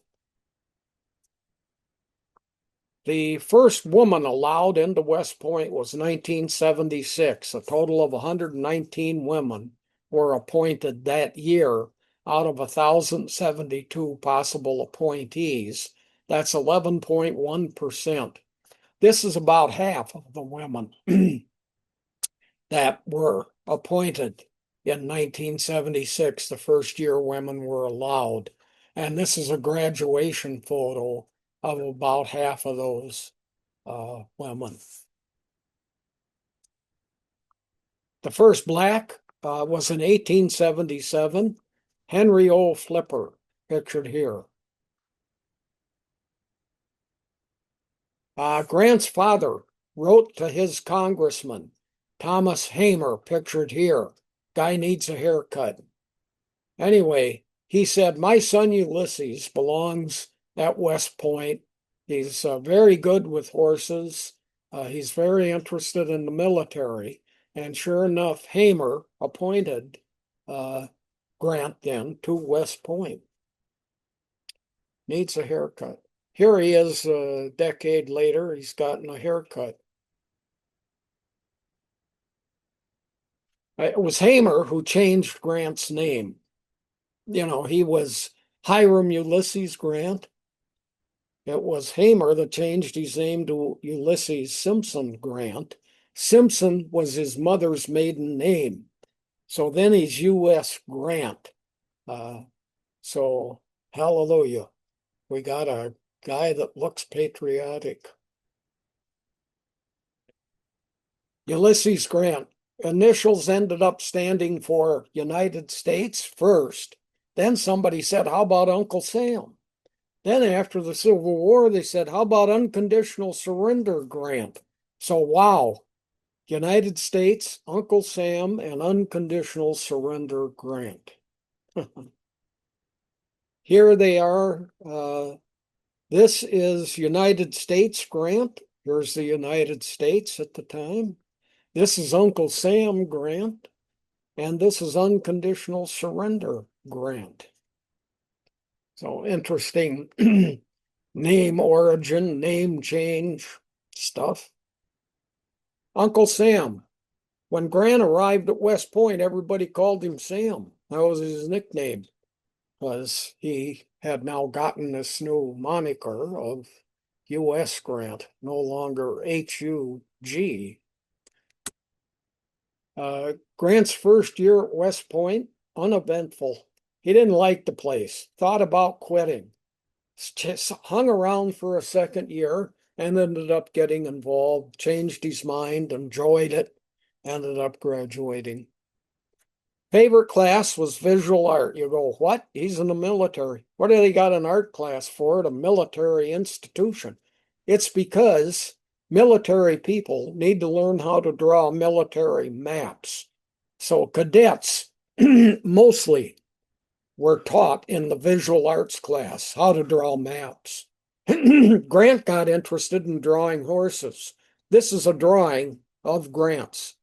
The first woman allowed into West Point was 1976. A total of 119 women were appointed that year out of 1,072 possible appointees. That's 11.1%. This is about half of the women that were appointed in 1976, the first year women were allowed. And this is a graduation photo of about half of those women. The first black was in 1877, Henry O. Flipper, pictured here. Grant's father wrote to his congressman, Thomas Hamer, pictured here. Guy needs a haircut. Anyway, he said, my son Ulysses belongs at West Point. He's very good with horses. He's very interested in the military. And sure enough, Hamer appointed Grant then to West Point. Needs a haircut. Here he is a decade later. He's gotten a haircut. It was Hamer who changed Grant's name. You know, he was Hiram Ulysses Grant. It was Hamer that changed his name to Ulysses Simpson Grant. Simpson was his mother's maiden name. So then he's U.S. Grant. So hallelujah. We got a guy that looks patriotic. Ulysses Grant. Initials ended up standing for United States first. Then somebody said, how about Uncle Sam? Then after the Civil War, they said, how about unconditional surrender Grant? So wow, United States, Uncle Sam, and unconditional surrender Grant. Here they are. This is United States Grant. Here's the United States at the time. This is Uncle Sam Grant. And this is unconditional surrender Grant. So interesting name origin, name change stuff. Uncle Sam. When Grant arrived at West Point, everybody called him Sam. That was his nickname. because he had now gotten this new moniker of U.S. Grant, no longer HUG. Grant's first year at West Point, uneventful. He didn't like the place, thought about quitting, just hung around for a second year and ended up getting involved, changed his mind, enjoyed it, ended up graduating. Favorite class was visual art. You go, what? He's in the military. What do they got an art class for at a military institution? It's because military people need to learn how to draw military maps. So cadets mostly were taught in the visual arts class how to draw maps. Grant got interested in drawing horses. This is a drawing of Grant's.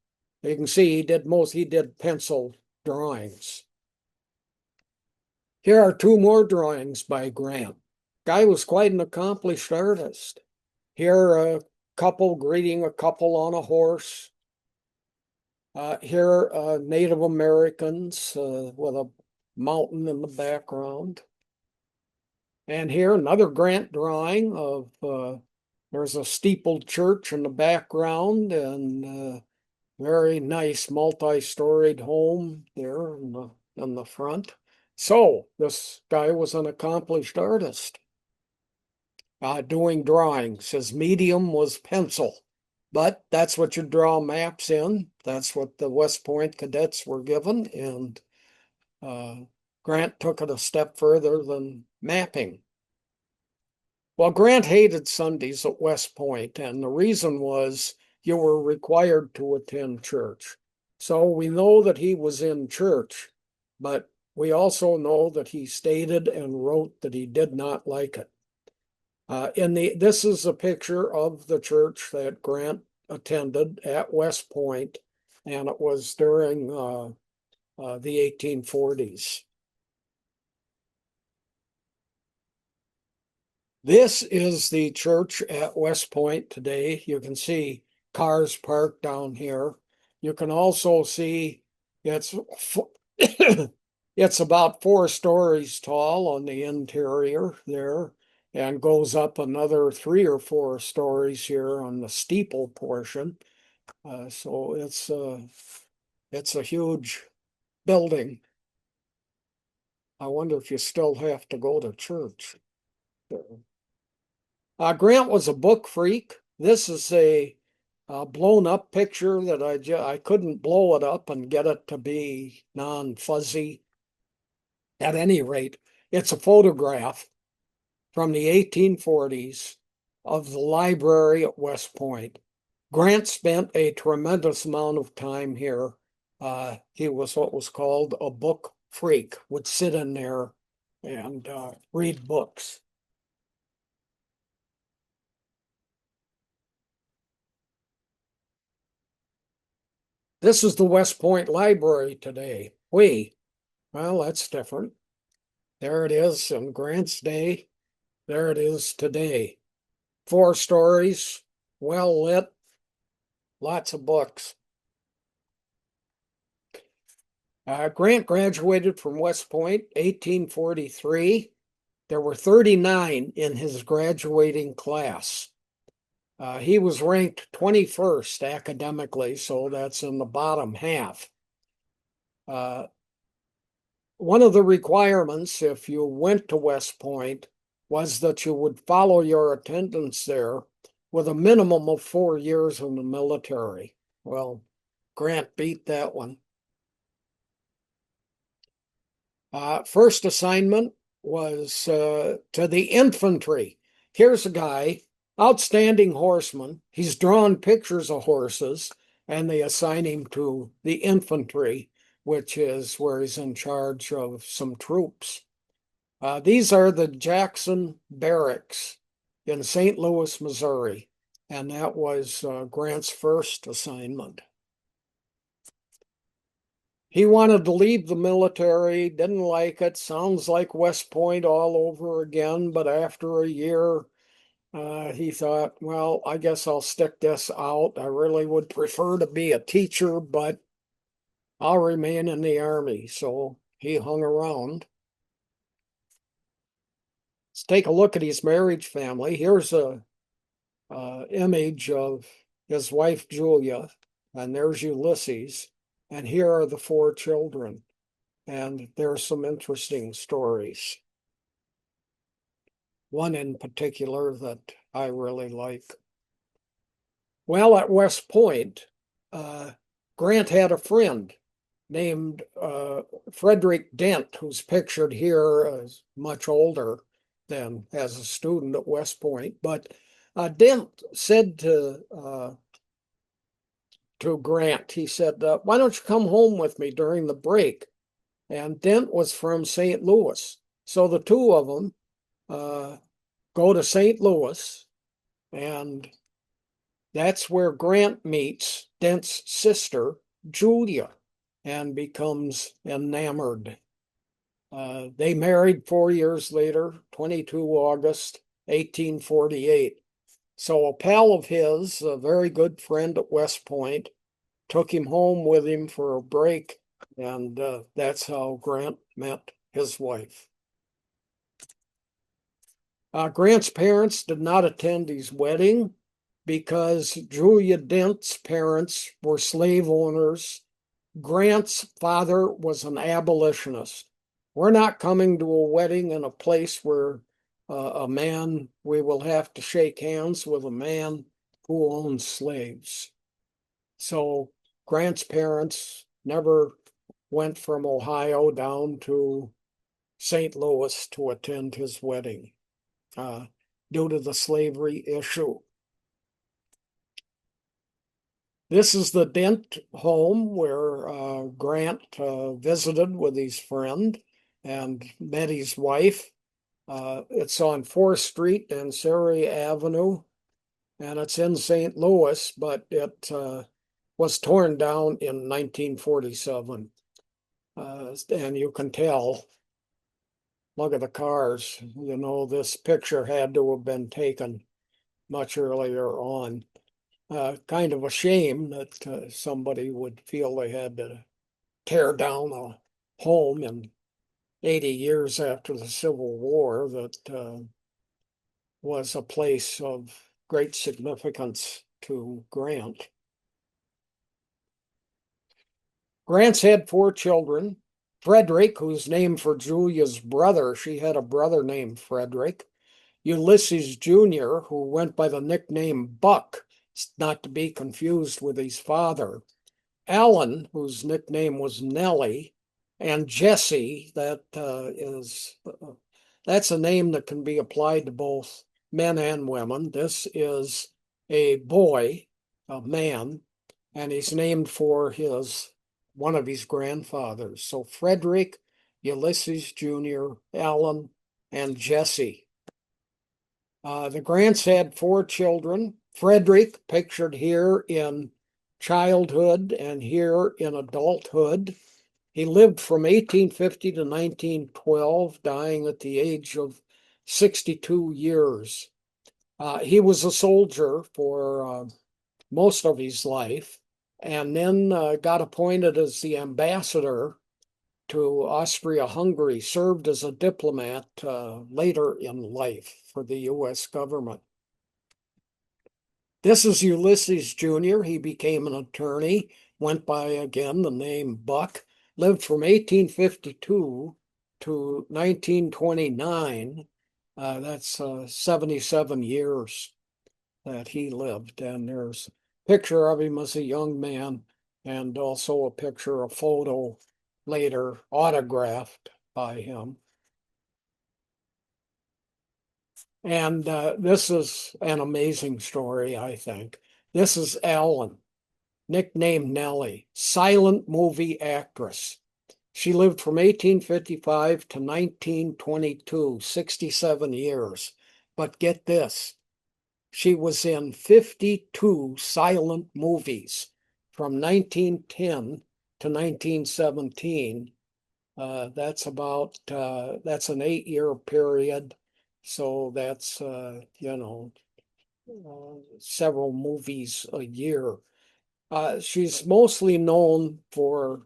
You can see he did pencil drawings. Here are two more drawings by Grant. Guy was quite an accomplished artist. Here, a couple greeting a couple on a horse. Here, Native Americans with a mountain in the background. And here, another Grant drawing of there's a steepled church in the background and very nice multi-storied home there in the front. So this guy was an accomplished artist doing drawings. His medium was pencil, but that's what you draw maps in. That's what the West Point cadets were given, and Grant took it a step further than mapping. Well, Grant hated Sundays at West Point, and the reason was you were required to attend church. So we know that he was in church, but we also know that he stated and wrote that he did not like it. This is a picture of the church that Grant attended at West Point, and it was during the 1840s. This is the church at West Point today. You can see cars parked down here. You can also see it's it's about 4 stories tall on the interior there and goes up another 3 or 4 stories here on the steeple portion. So it's a huge building. I wonder if you still have to go to church. Grant was a book freak. This is a blown up picture that I couldn't blow it up and get it to be non-fuzzy. At any rate, it's a photograph from the 1840s of the library at West Point. Grant spent a tremendous amount of time here. He was what was called a book freak, would sit in there and read books. This is the West Point Library today. Well, that's different. There it is in Grant's day. There it is today. 4 stories, well lit, lots of books. Grant graduated from West Point 1843. There were 39 in his graduating class. He was ranked 21st academically, so that's in the bottom half. One of the requirements, if you went to West Point, was that you would follow your attendance there with a minimum of 4 years in the military. Well, Grant beat that one. First assignment was to the infantry. Here's a guy, outstanding horseman. He's drawn pictures of horses, and they assign him to the infantry, which is where he's in charge of some troops. These are the Jackson Barracks in St. Louis, Missouri, and that was Grant's first assignment. He wanted to leave the military, didn't like it, sounds like West Point all over again, but after a year, he thought, well, I guess I'll stick this out. I really would prefer to be a teacher, but I'll remain in the Army. So he hung around. Let's take a look at his marriage family. Here's a image of his wife Julia, and there's Ulysses, and here are the four children. And there are some interesting stories. One in particular that I really like. Well, at West Point, uh, Grant had a friend named Frederick Dent, who's pictured here as much older than as a student at West Point. But Dent said to Grant, he said, "Why don't you come home with me during the break?" And Dent was from St. Louis. So the two of them uh, go to St. Louis, and that's where Grant meets Dent's sister, Julia, and becomes enamored. They married 4 years later, 22 August 1848. So a pal of his, a very good friend at West Point, took him home with him for a break, and that's how Grant met his wife. Grant's parents did not attend his wedding because Julia Dent's parents were slave owners. Grant's father was an abolitionist. We're not coming to a wedding in a place where we will have to shake hands with a man who owns slaves. So Grant's parents never went from Ohio down to St. Louis to attend his wedding uh, due to the slavery issue. This is the Dent home where Grant visited with his friend and met his wife. It's on 4th Street and Surrey Avenue, and it's in St. Louis, but it was torn down in 1947. And you can tell, look at the cars, you know, this picture had to have been taken much earlier on. Kind of a shame that somebody would feel they had to tear down a home in 80 years after the Civil War that was a place of great significance to Grant. Grant's had four children. Frederick, who's named for Julia's brother, she had a brother named Frederick. Ulysses Jr., who went by the nickname Buck, not to be confused with his father. Alan, whose nickname was Nellie, and Jesse, that's a name that can be applied to both men and women. This is a boy, a man, and he's named for one of his grandfathers. So Frederick, Ulysses Jr., Alan, and Jesse. The Grants had four children. Frederick, pictured here in childhood and here in adulthood. He lived from 1850 to 1912, dying at the age of 62 years. He was a soldier for most of his life and then got appointed as the ambassador to Austria-Hungary, served as a diplomat later in life for the U.S. government. This is Ulysses Jr. He became an attorney, went by again the name Buck, lived from 1852 to 1929. That's 77 years that he lived. And there's a picture of him as a young man and also a picture, a photo later autographed by him. And this is an amazing story, I think. This is Alan, nicknamed Nellie, silent movie actress. She lived from 1855 to 1922, 67 years. But get this, she was in 52 silent movies from 1910 to 1917. That's an 8-year period. So that's, several movies a year. She's mostly known for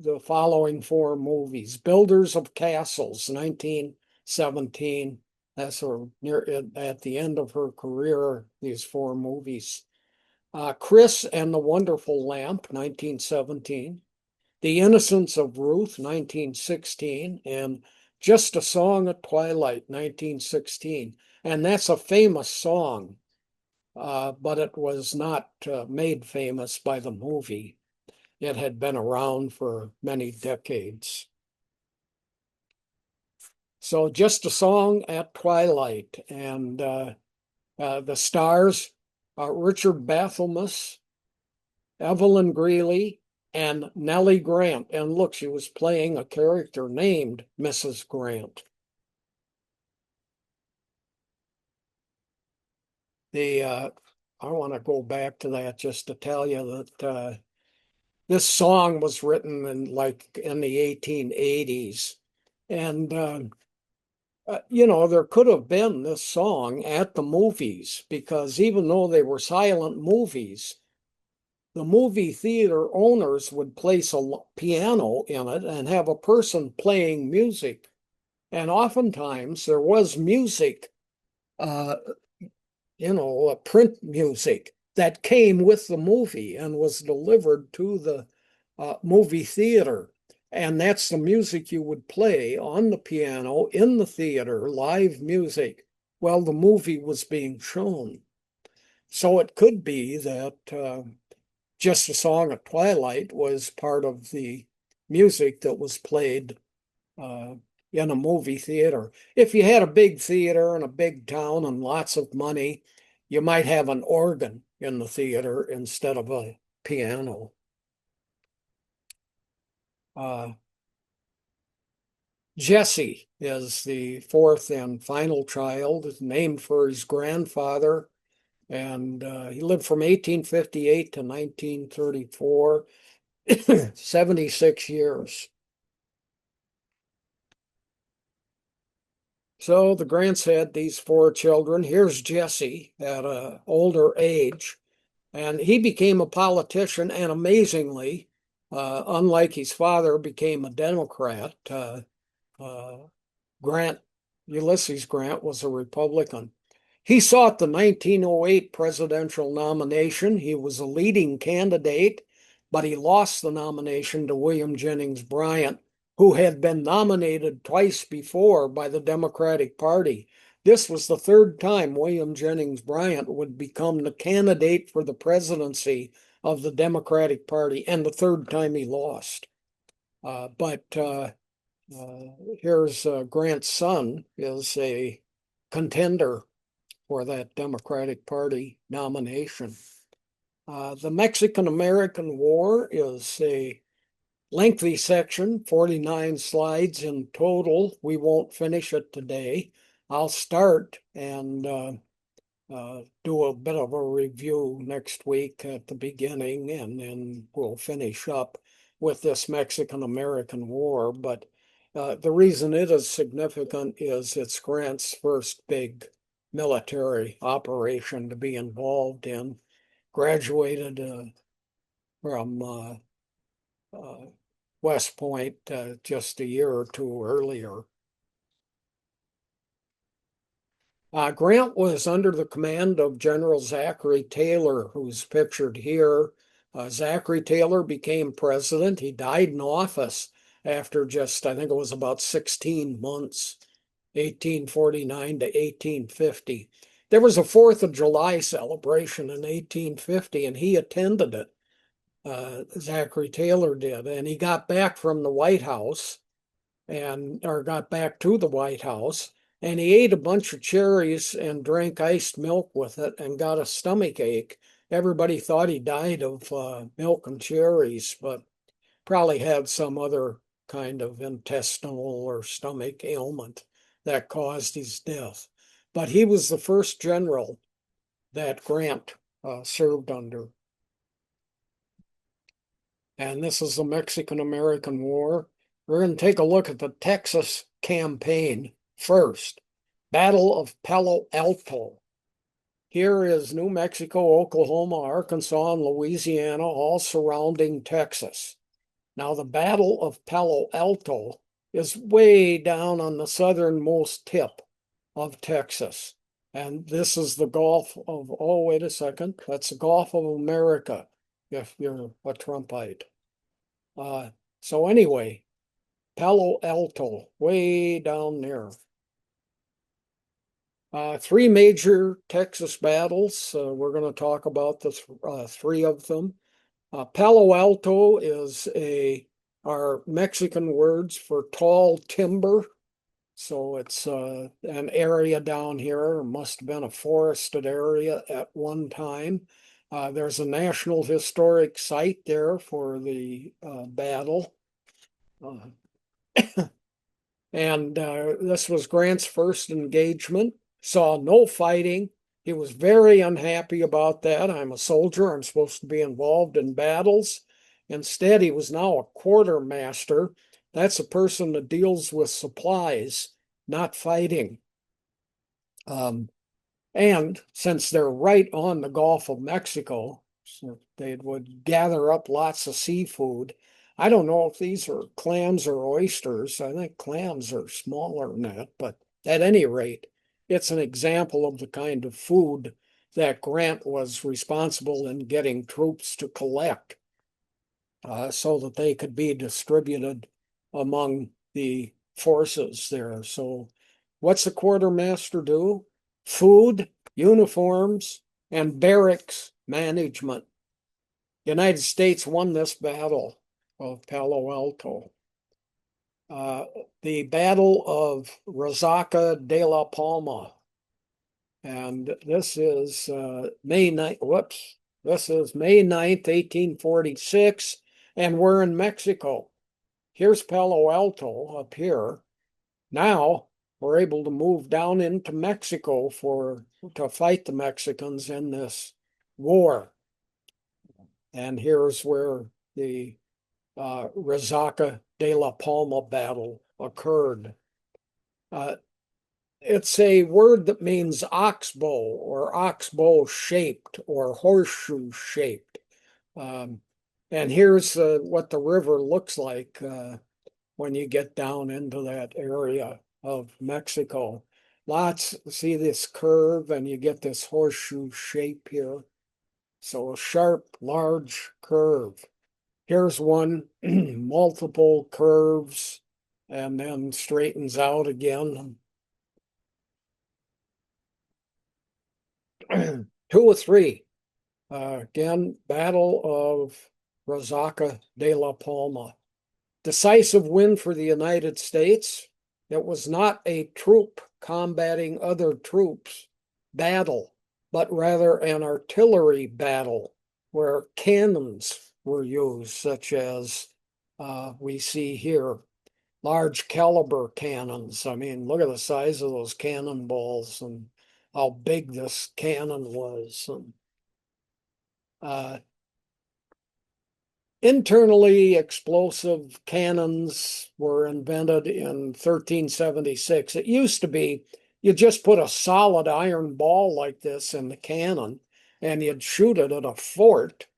the following four movies: Builders of Castles, 1917, That's her near at the end of her career, these four movies. Chris and the Wonderful Lamp, 1917. The Innocence of Ruth, 1916. And Just a Song at Twilight, 1916. And that's a famous song, but it was not made famous by the movie. It had been around for many decades. So Just a Song at Twilight. And the stars, Richard Bathelmus, Evelyn Greeley, and Nellie Grant. And look, she was playing a character named Mrs. Grant. I want to go back to that just to tell you that this song was written in the 1880s. And there could have been this song at the movies because even though they were silent movies, the movie theater owners would place a piano in it and have a person playing music. And oftentimes there was music, uh, print music that came with the movie and was delivered to the movie theater. And that's the music you would play on the piano in the theater, live music, while the movie was being shown. So it could be that Just a Song at Twilight was part of the music that was played uh, in a movie theater. If you had a big theater in a big town and lots of money, you might have an organ in the theater instead of a piano. Uh, Jesse is the fourth and final child, named for his grandfather, and he lived from 1858 to 1934, 76 years. So the Grants had these four children. Here's Jesse at an older age, and he became a politician, and amazingly, unlike his father, became a Democrat. Uh, Grant, Ulysses Grant, was a Republican. He sought the 1908 presidential nomination. He was a leading candidate, but he lost the nomination to William Jennings Bryan, who had been nominated twice before by the Democratic Party. This was the third time William Jennings Bryan would become the candidate for the presidency of the Democratic Party, and the third time he lost. But here's Grant's son is a contender for that Democratic Party nomination. The Mexican-American War is a lengthy section, 49 slides in total. We won't finish it today. I'll start and do a bit of a review next week at the beginning, and then we'll finish up with this Mexican-American War. But the reason it is significant is it's Grant's first big military operation to be involved in. Graduated from West Point just a year or two earlier. Grant was under the command of General Zachary Taylor, who's pictured here. Zachary Taylor became president. He died in office after just, I think it was about 16 months, 1849 to 1850. There was a 4th of July celebration in 1850, and he attended it. Zachary Taylor did, and he got back from the White House or got back to the White House, and he ate a bunch of cherries and drank iced milk with it and got a stomach ache. Everybody thought he died of milk and cherries, but probably had some other kind of intestinal or stomach ailment that caused his death. But he was the first general that Grant served under. And this is the Mexican-American War. We're going to take a look at the Texas campaign first. Battle of Palo Alto. Here is New Mexico, Oklahoma, Arkansas, and Louisiana, all surrounding Texas. Now, the Battle of Palo Alto is way down on the southernmost tip of Texas. And this is the Gulf of, oh, wait a second, that's the Gulf of America, if you're a Trumpite. Uh, so anyway, Palo Alto, way down there. Three major Texas battles. We're going to talk about the three of them. Palo Alto is our Mexican words for tall timber. So it's an area down here, must have been a forested area at one time. There's a National Historic Site there for the battle. Uh, and this was Grant's first engagement. Saw no fighting. He was very unhappy about that. I'm a soldier. I'm supposed to be involved in battles. Instead, he was now a quartermaster. That's a person that deals with supplies, not fighting. Um, and since they're right on the Gulf of Mexico, so they would gather up lots of seafood. I don't know if these are clams or oysters. I think clams are smaller than that, but at any rate, it's an example of the kind of food that Grant was responsible in getting troops to collect so that they could be distributed among the forces there. So, what's the quartermaster do? Food, uniforms, and barracks management. The United States won this battle of Palo Alto. Uh, the Battle of Resaca de la Palma. And this is May 9th, whoops, this is May 9th, 1846, and we're in Mexico. Here's Palo Alto up here. Now we're able to move down into Mexico to fight the Mexicans in this war. And here's where the Resaca de la Palma battle occurred. Uh, it's a word that means oxbow or oxbow shaped or horseshoe shaped. Um, and here's what the river looks like when you get down into that area of Mexico. See this curve, and you get this horseshoe shape here. So a sharp, large curve. Here's one, multiple curves, and then straightens out again. 2 or 3. Again, Battle of Resaca de la Palma. Decisive win for the United States. It was not a troop combating other troops battle, but rather an artillery battle where cannons were used, such as we see here, large caliber cannons. I mean, look at the size of those cannonballs and how big this cannon was. And, internally explosive cannons were invented in 1376. It used to be you just put a solid iron ball like this in the cannon and you'd shoot it at a fort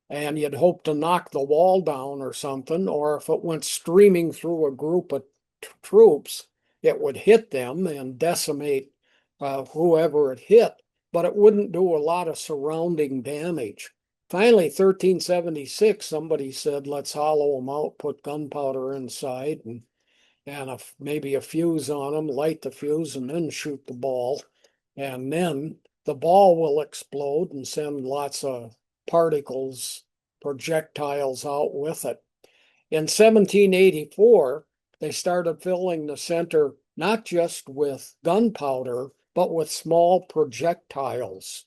and you'd hope to knock the wall down or something, or if it went streaming through a group of troops, it would hit them and decimate whoever it hit, but it wouldn't do a lot of surrounding damage. Finally, 1376, somebody said, let's hollow them out, put gunpowder inside, and maybe a fuse on them, light the fuse, and then shoot the ball. And then the ball will explode and send lots of particles, projectiles out with it. In 1784, they started filling the center not just with gunpowder, but with small projectiles.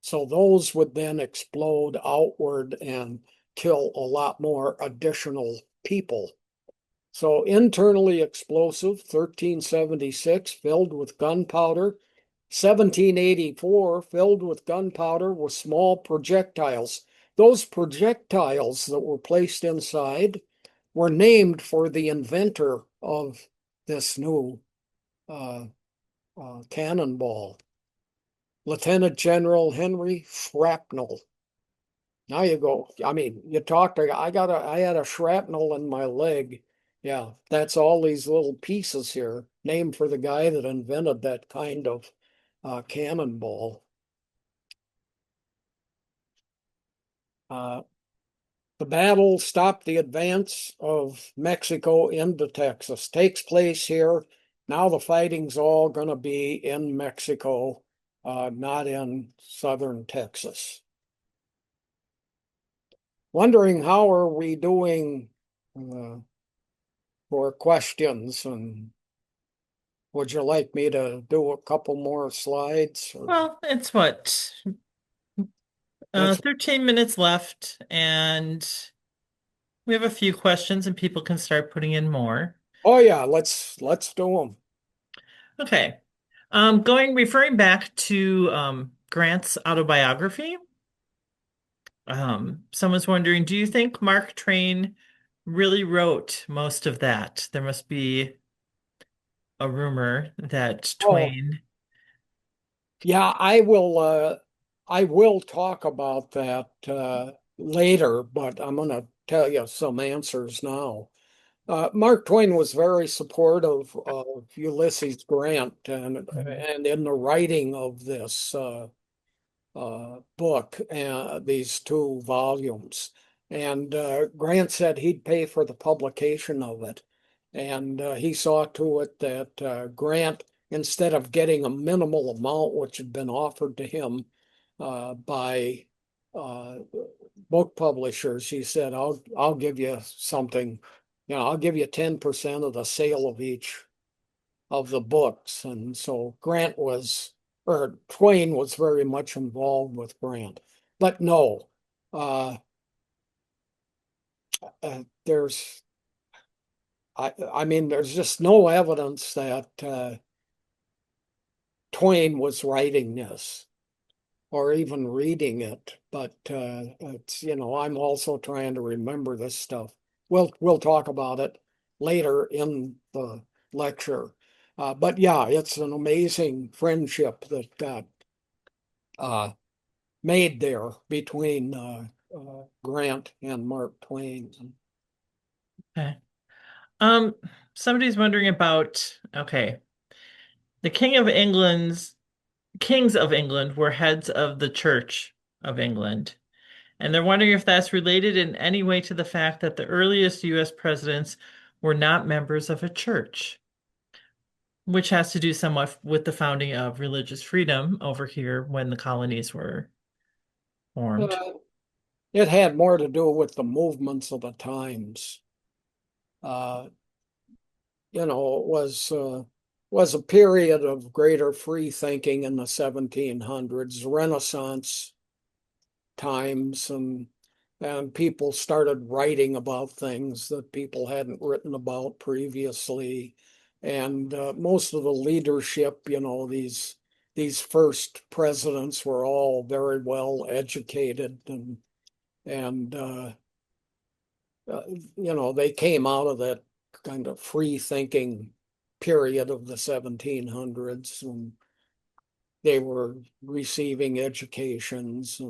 So those would then explode outward and kill a lot more additional people. So internally explosive, 1376, filled with gunpowder. 1784, filled with gunpowder with small projectiles. Those projectiles that were placed inside were named for the inventor of this new cannonball, Lieutenant General Henry Shrapnel. Now you go. I mean, you talked. I had a shrapnel in my leg Yeah, that's all these little pieces here, named for the guy that invented that kind of cannonball. Uh, the battle stopped the advance of Mexico into Texas. Takes place here. Now the fighting's all going to be in Mexico, not in southern Texas. Wondering how are we doing uh, for questions, and would you like me to do a couple more slides? Or Well, it's what, that's 13 minutes left, and we have a few questions, and people can start putting in more. oh yeah, let's do them. Okay. Referring back to Grant's autobiography, someone's wondering, do you think Mark Twain really wrote most of that? There must be a rumor that Oh Twain. yeah, I will talk about that later, but I'm going to tell you some answers now. Mark Twain was very supportive of Ulysses Grant Mhm. and in the writing of this book, these two volumes. And Grant said he'd pay for the publication of it. And he saw to it that Grant, instead of getting a minimal amount, which had been offered to him by uh, book publishers, he said, I'll give you something, I'll give you 10% of the sale of each of the books. And so or Twain was very much involved with Grant. But no, uh, there's, I mean, there's just no evidence that Twain was writing this or even reading it. But I'm also trying to remember this stuff. We'll talk about it later in the lecture. But yeah, it's an amazing friendship that got uh, made there between Grant and Mark Twain. Okay. Um, Somebody's wondering about, okay, the kings of England were heads of the Church of England. And they're wondering if that's related in any way to the fact that the earliest US presidents were not members of a church, which has to do somewhat with the founding of religious freedom over here when the colonies were formed. Uh, it had more to do with the movements of the times. Uh, it was a period of greater free thinking in the 1700s, Renaissance times, and people started writing about things that people hadn't written about previously. And most of the leadership, these first presidents were all very well educated, and they came out of that kind of free thinking period of the 1700s, and they were receiving educations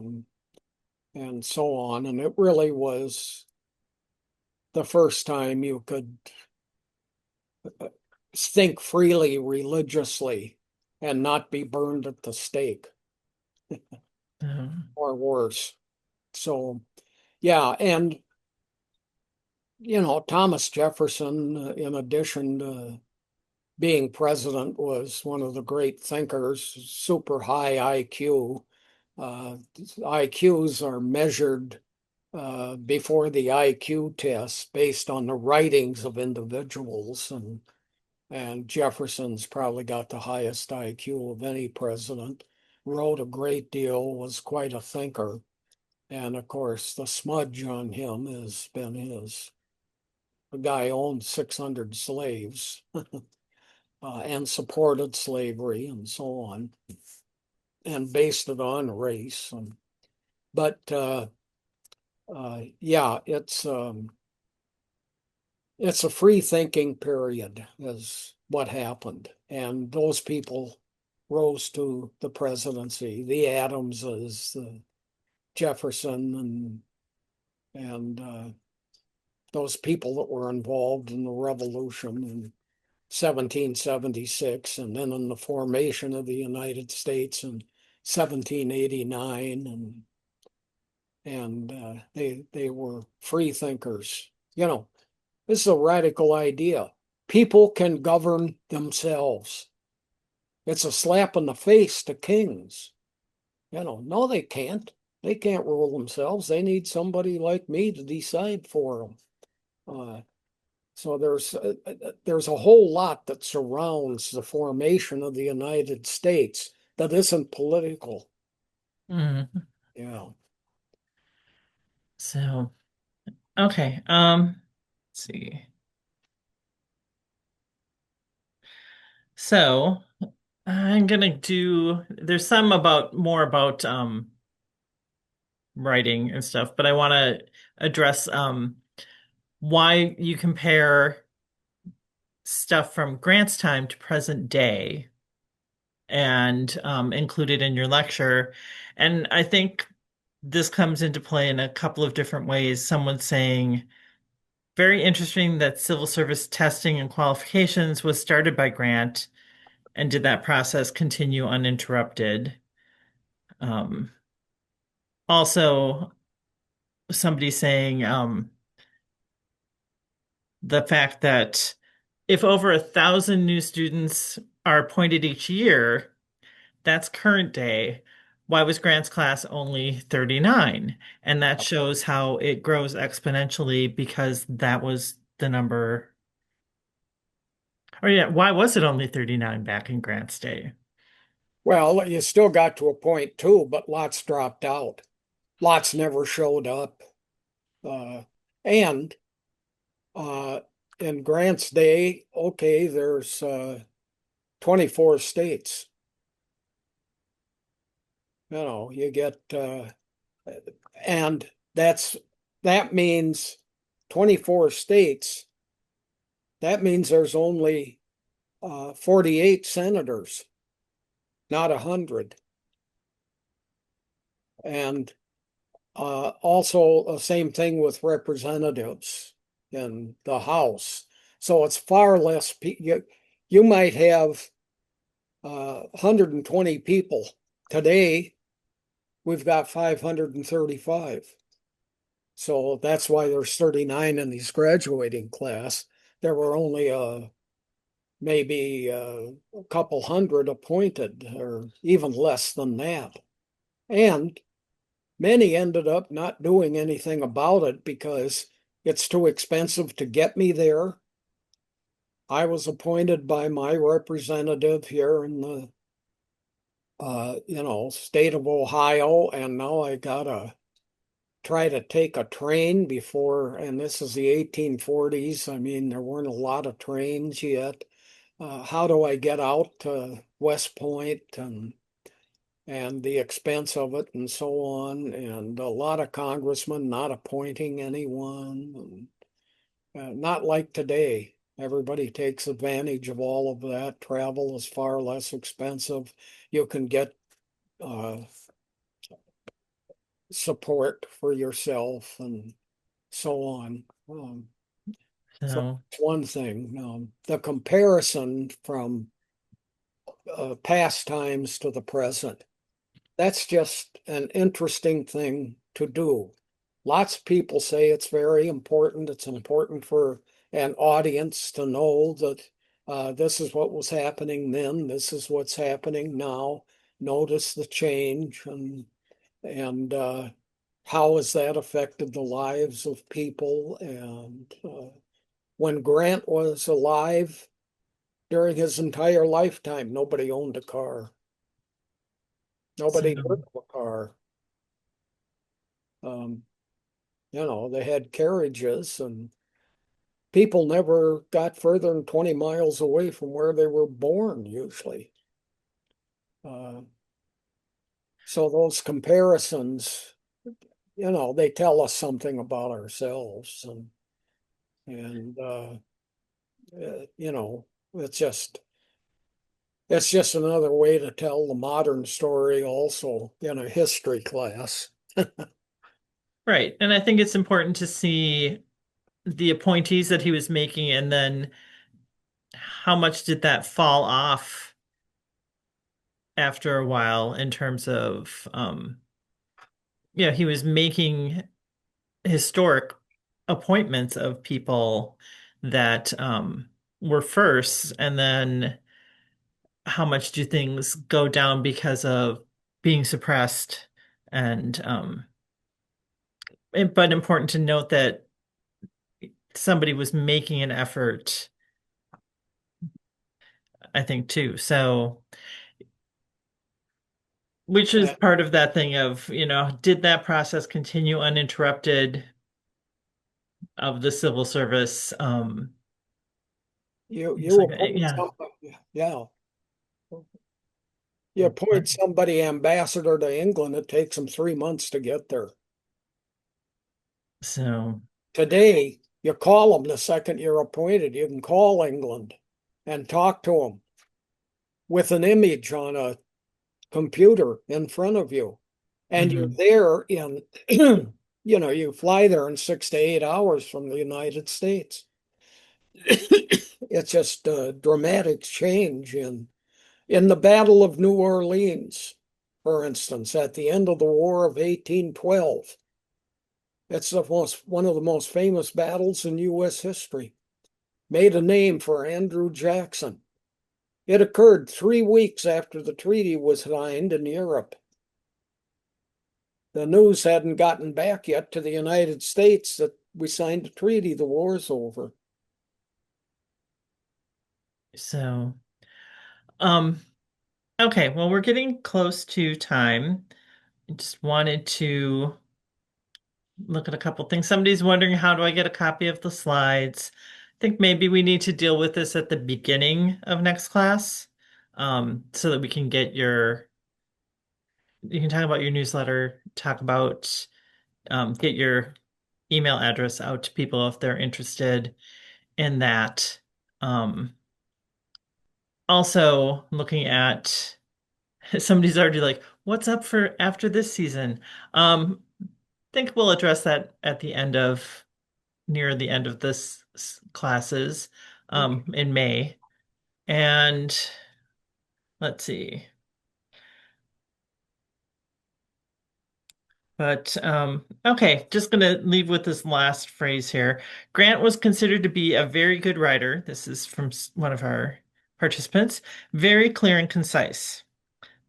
and so on. And it really was the first time you could think freely religiously and not be burned at the stake Um, or worse. So, yeah. And, Thomas Jefferson, in addition to being president, was one of the great thinkers, super high IQ. IQs are measured before the IQ test based on the writings of individuals, and Jefferson's probably got the highest IQ of any president. Wrote a great deal, was quite a thinker, and of course the smudge on him has been his. The guy owned 600 slaves and supported slavery and so on, and based it on race. But yeah, it's a free thinking period, is what happened. And those people rose to the presidency, the Adamses, the Jefferson, and those people that were involved in the revolution in 1776 and then in the formation of the United States in 1789 and they were free thinkers. You know, this is a radical idea. People can govern themselves. It's a slap in the face to kings. You know, no, they can't. They can't rule themselves. They need somebody like me to decide for them. Uh, so there's a whole lot that surrounds the formation of the United States that isn't political. Mhm. Yeah. So, okay. Let's see. So I'm gonna do, there's some about more about writing and stuff, but I want to address why you compare stuff from Grant's time to present day and include it in your lecture. And I think this comes into play in a couple of different ways. Someone's saying, very interesting that civil service testing and qualifications was started by Grant, and did that process continue uninterrupted? Um, Also, somebody saying the fact that if over 1,000 new students are appointed each year, that's current day. Why was Grant's class only 39? And that shows how it grows exponentially because that was the number. Or yeah, why was it only 39 back in Grant's day? Well, you still got to a point too, but lots dropped out. Lots never showed up. Uh, and uh, in Grant's day, okay, there's 24 states. You know, you get, and that means 24 states. That means there's only 48 senators, not 100. And also the same thing with representatives in the House. So it's far less. You might have 120 people. Today, we've got 535. So that's why there's 39 in these graduating class. There were only maybe a couple hundred appointed, or even less than that. And many ended up not doing anything about it because it's too expensive to get me there. I was appointed by my representative here in the state of Ohio, and now I gotta try to take a train before, and this is the 1840s. I mean, there weren't a lot of trains yet. How do I get out to West Point and the expense of it and so on, and a lot of congressmen not appointing anyone, not like today. Everybody takes advantage of all of that. Travel is far less expensive. You can get uh, support for yourself and so on. So So, that's one thing. The comparison from past times to the present. That's just an interesting thing to do. Lots of people say it's very important. It's important for an audience to know that this is what was happening then, this is what's happening now. Notice the change and how has that affected the lives of people. And when Grant was alive, during his entire lifetime, nobody owned a car. so Nobody heard of a car. Um, they had carriages, and people never got further than 20 miles away from where they were born, usually. Uh, so those comparisons, they tell us something about ourselves, and it's just another way to tell the modern story also in a history class. right. And I think it's important to see the appointees that he was making, and then how much did that fall off after a while in terms of he was making historic appointments of people that were firsts, and then how much do things go down because of being suppressed and but important to note that somebody was making an effort, I think, too. So, which is And part of that thing of, did that process continue uninterrupted of the civil service? you So, appoint yeah. somebody, yeah, you appoint somebody ambassador to England, it takes them 3 months to get there. So, Today, you call them the second you're appointed. You can call England and talk to them with an image on a computer in front of you. And you're mhm. there in, you fly there in 6 to 8 hours from the United States. It's just a dramatic change in the Battle of New Orleans, for instance, at the end of the War of 1812. It's one of the most famous battles in U.S. history. Made a name for Andrew Jackson. It occurred 3 weeks after the treaty was signed in Europe. The news hadn't gotten back yet to the United States that we signed a treaty, the war's over. So, um, okay, well, we're getting close to time. I just wanted to look at a couple things. Somebody's wondering, how do I get a copy of the slides? I think maybe we need to deal with this at the beginning of next class, so that we can you can talk about your newsletter, talk about, get your email address out to people if they're interested in that. Um, Also looking at somebody's already like, what's up for after this season? Think we'll address that at the end of near the end of this classes Okay. in May. And let's see. But okay, just gonna leave with this last phrase here. Grant was considered to be a very good writer. This is from one of our participants. Very clear and concise.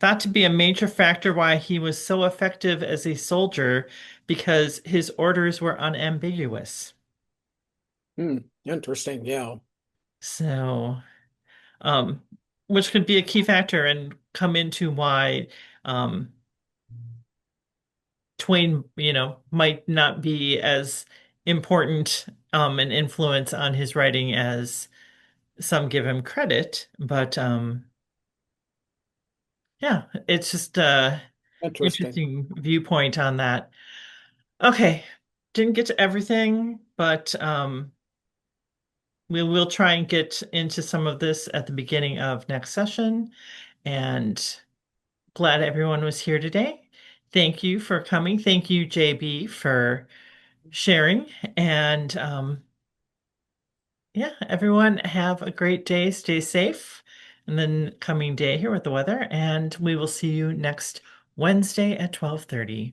Thought to be a major factor why he was so effective as a soldier because his orders were unambiguous. Hmm. Interesting. Yeah. So, um, which could be a key factor and come into why um, Twain, might not be as important an influence on his writing as some give him credit. But yeah, it's just Interesting. interesting viewpoint on that. Okay, didn't get to everything, but we will try and get into some of this at the beginning of next session. And glad everyone was here today. Thank you for coming. Thank you, JB, for sharing. And yeah, everyone have a great day. Stay safe. And then coming day here with the weather. And we will see you next Wednesday at 12:30.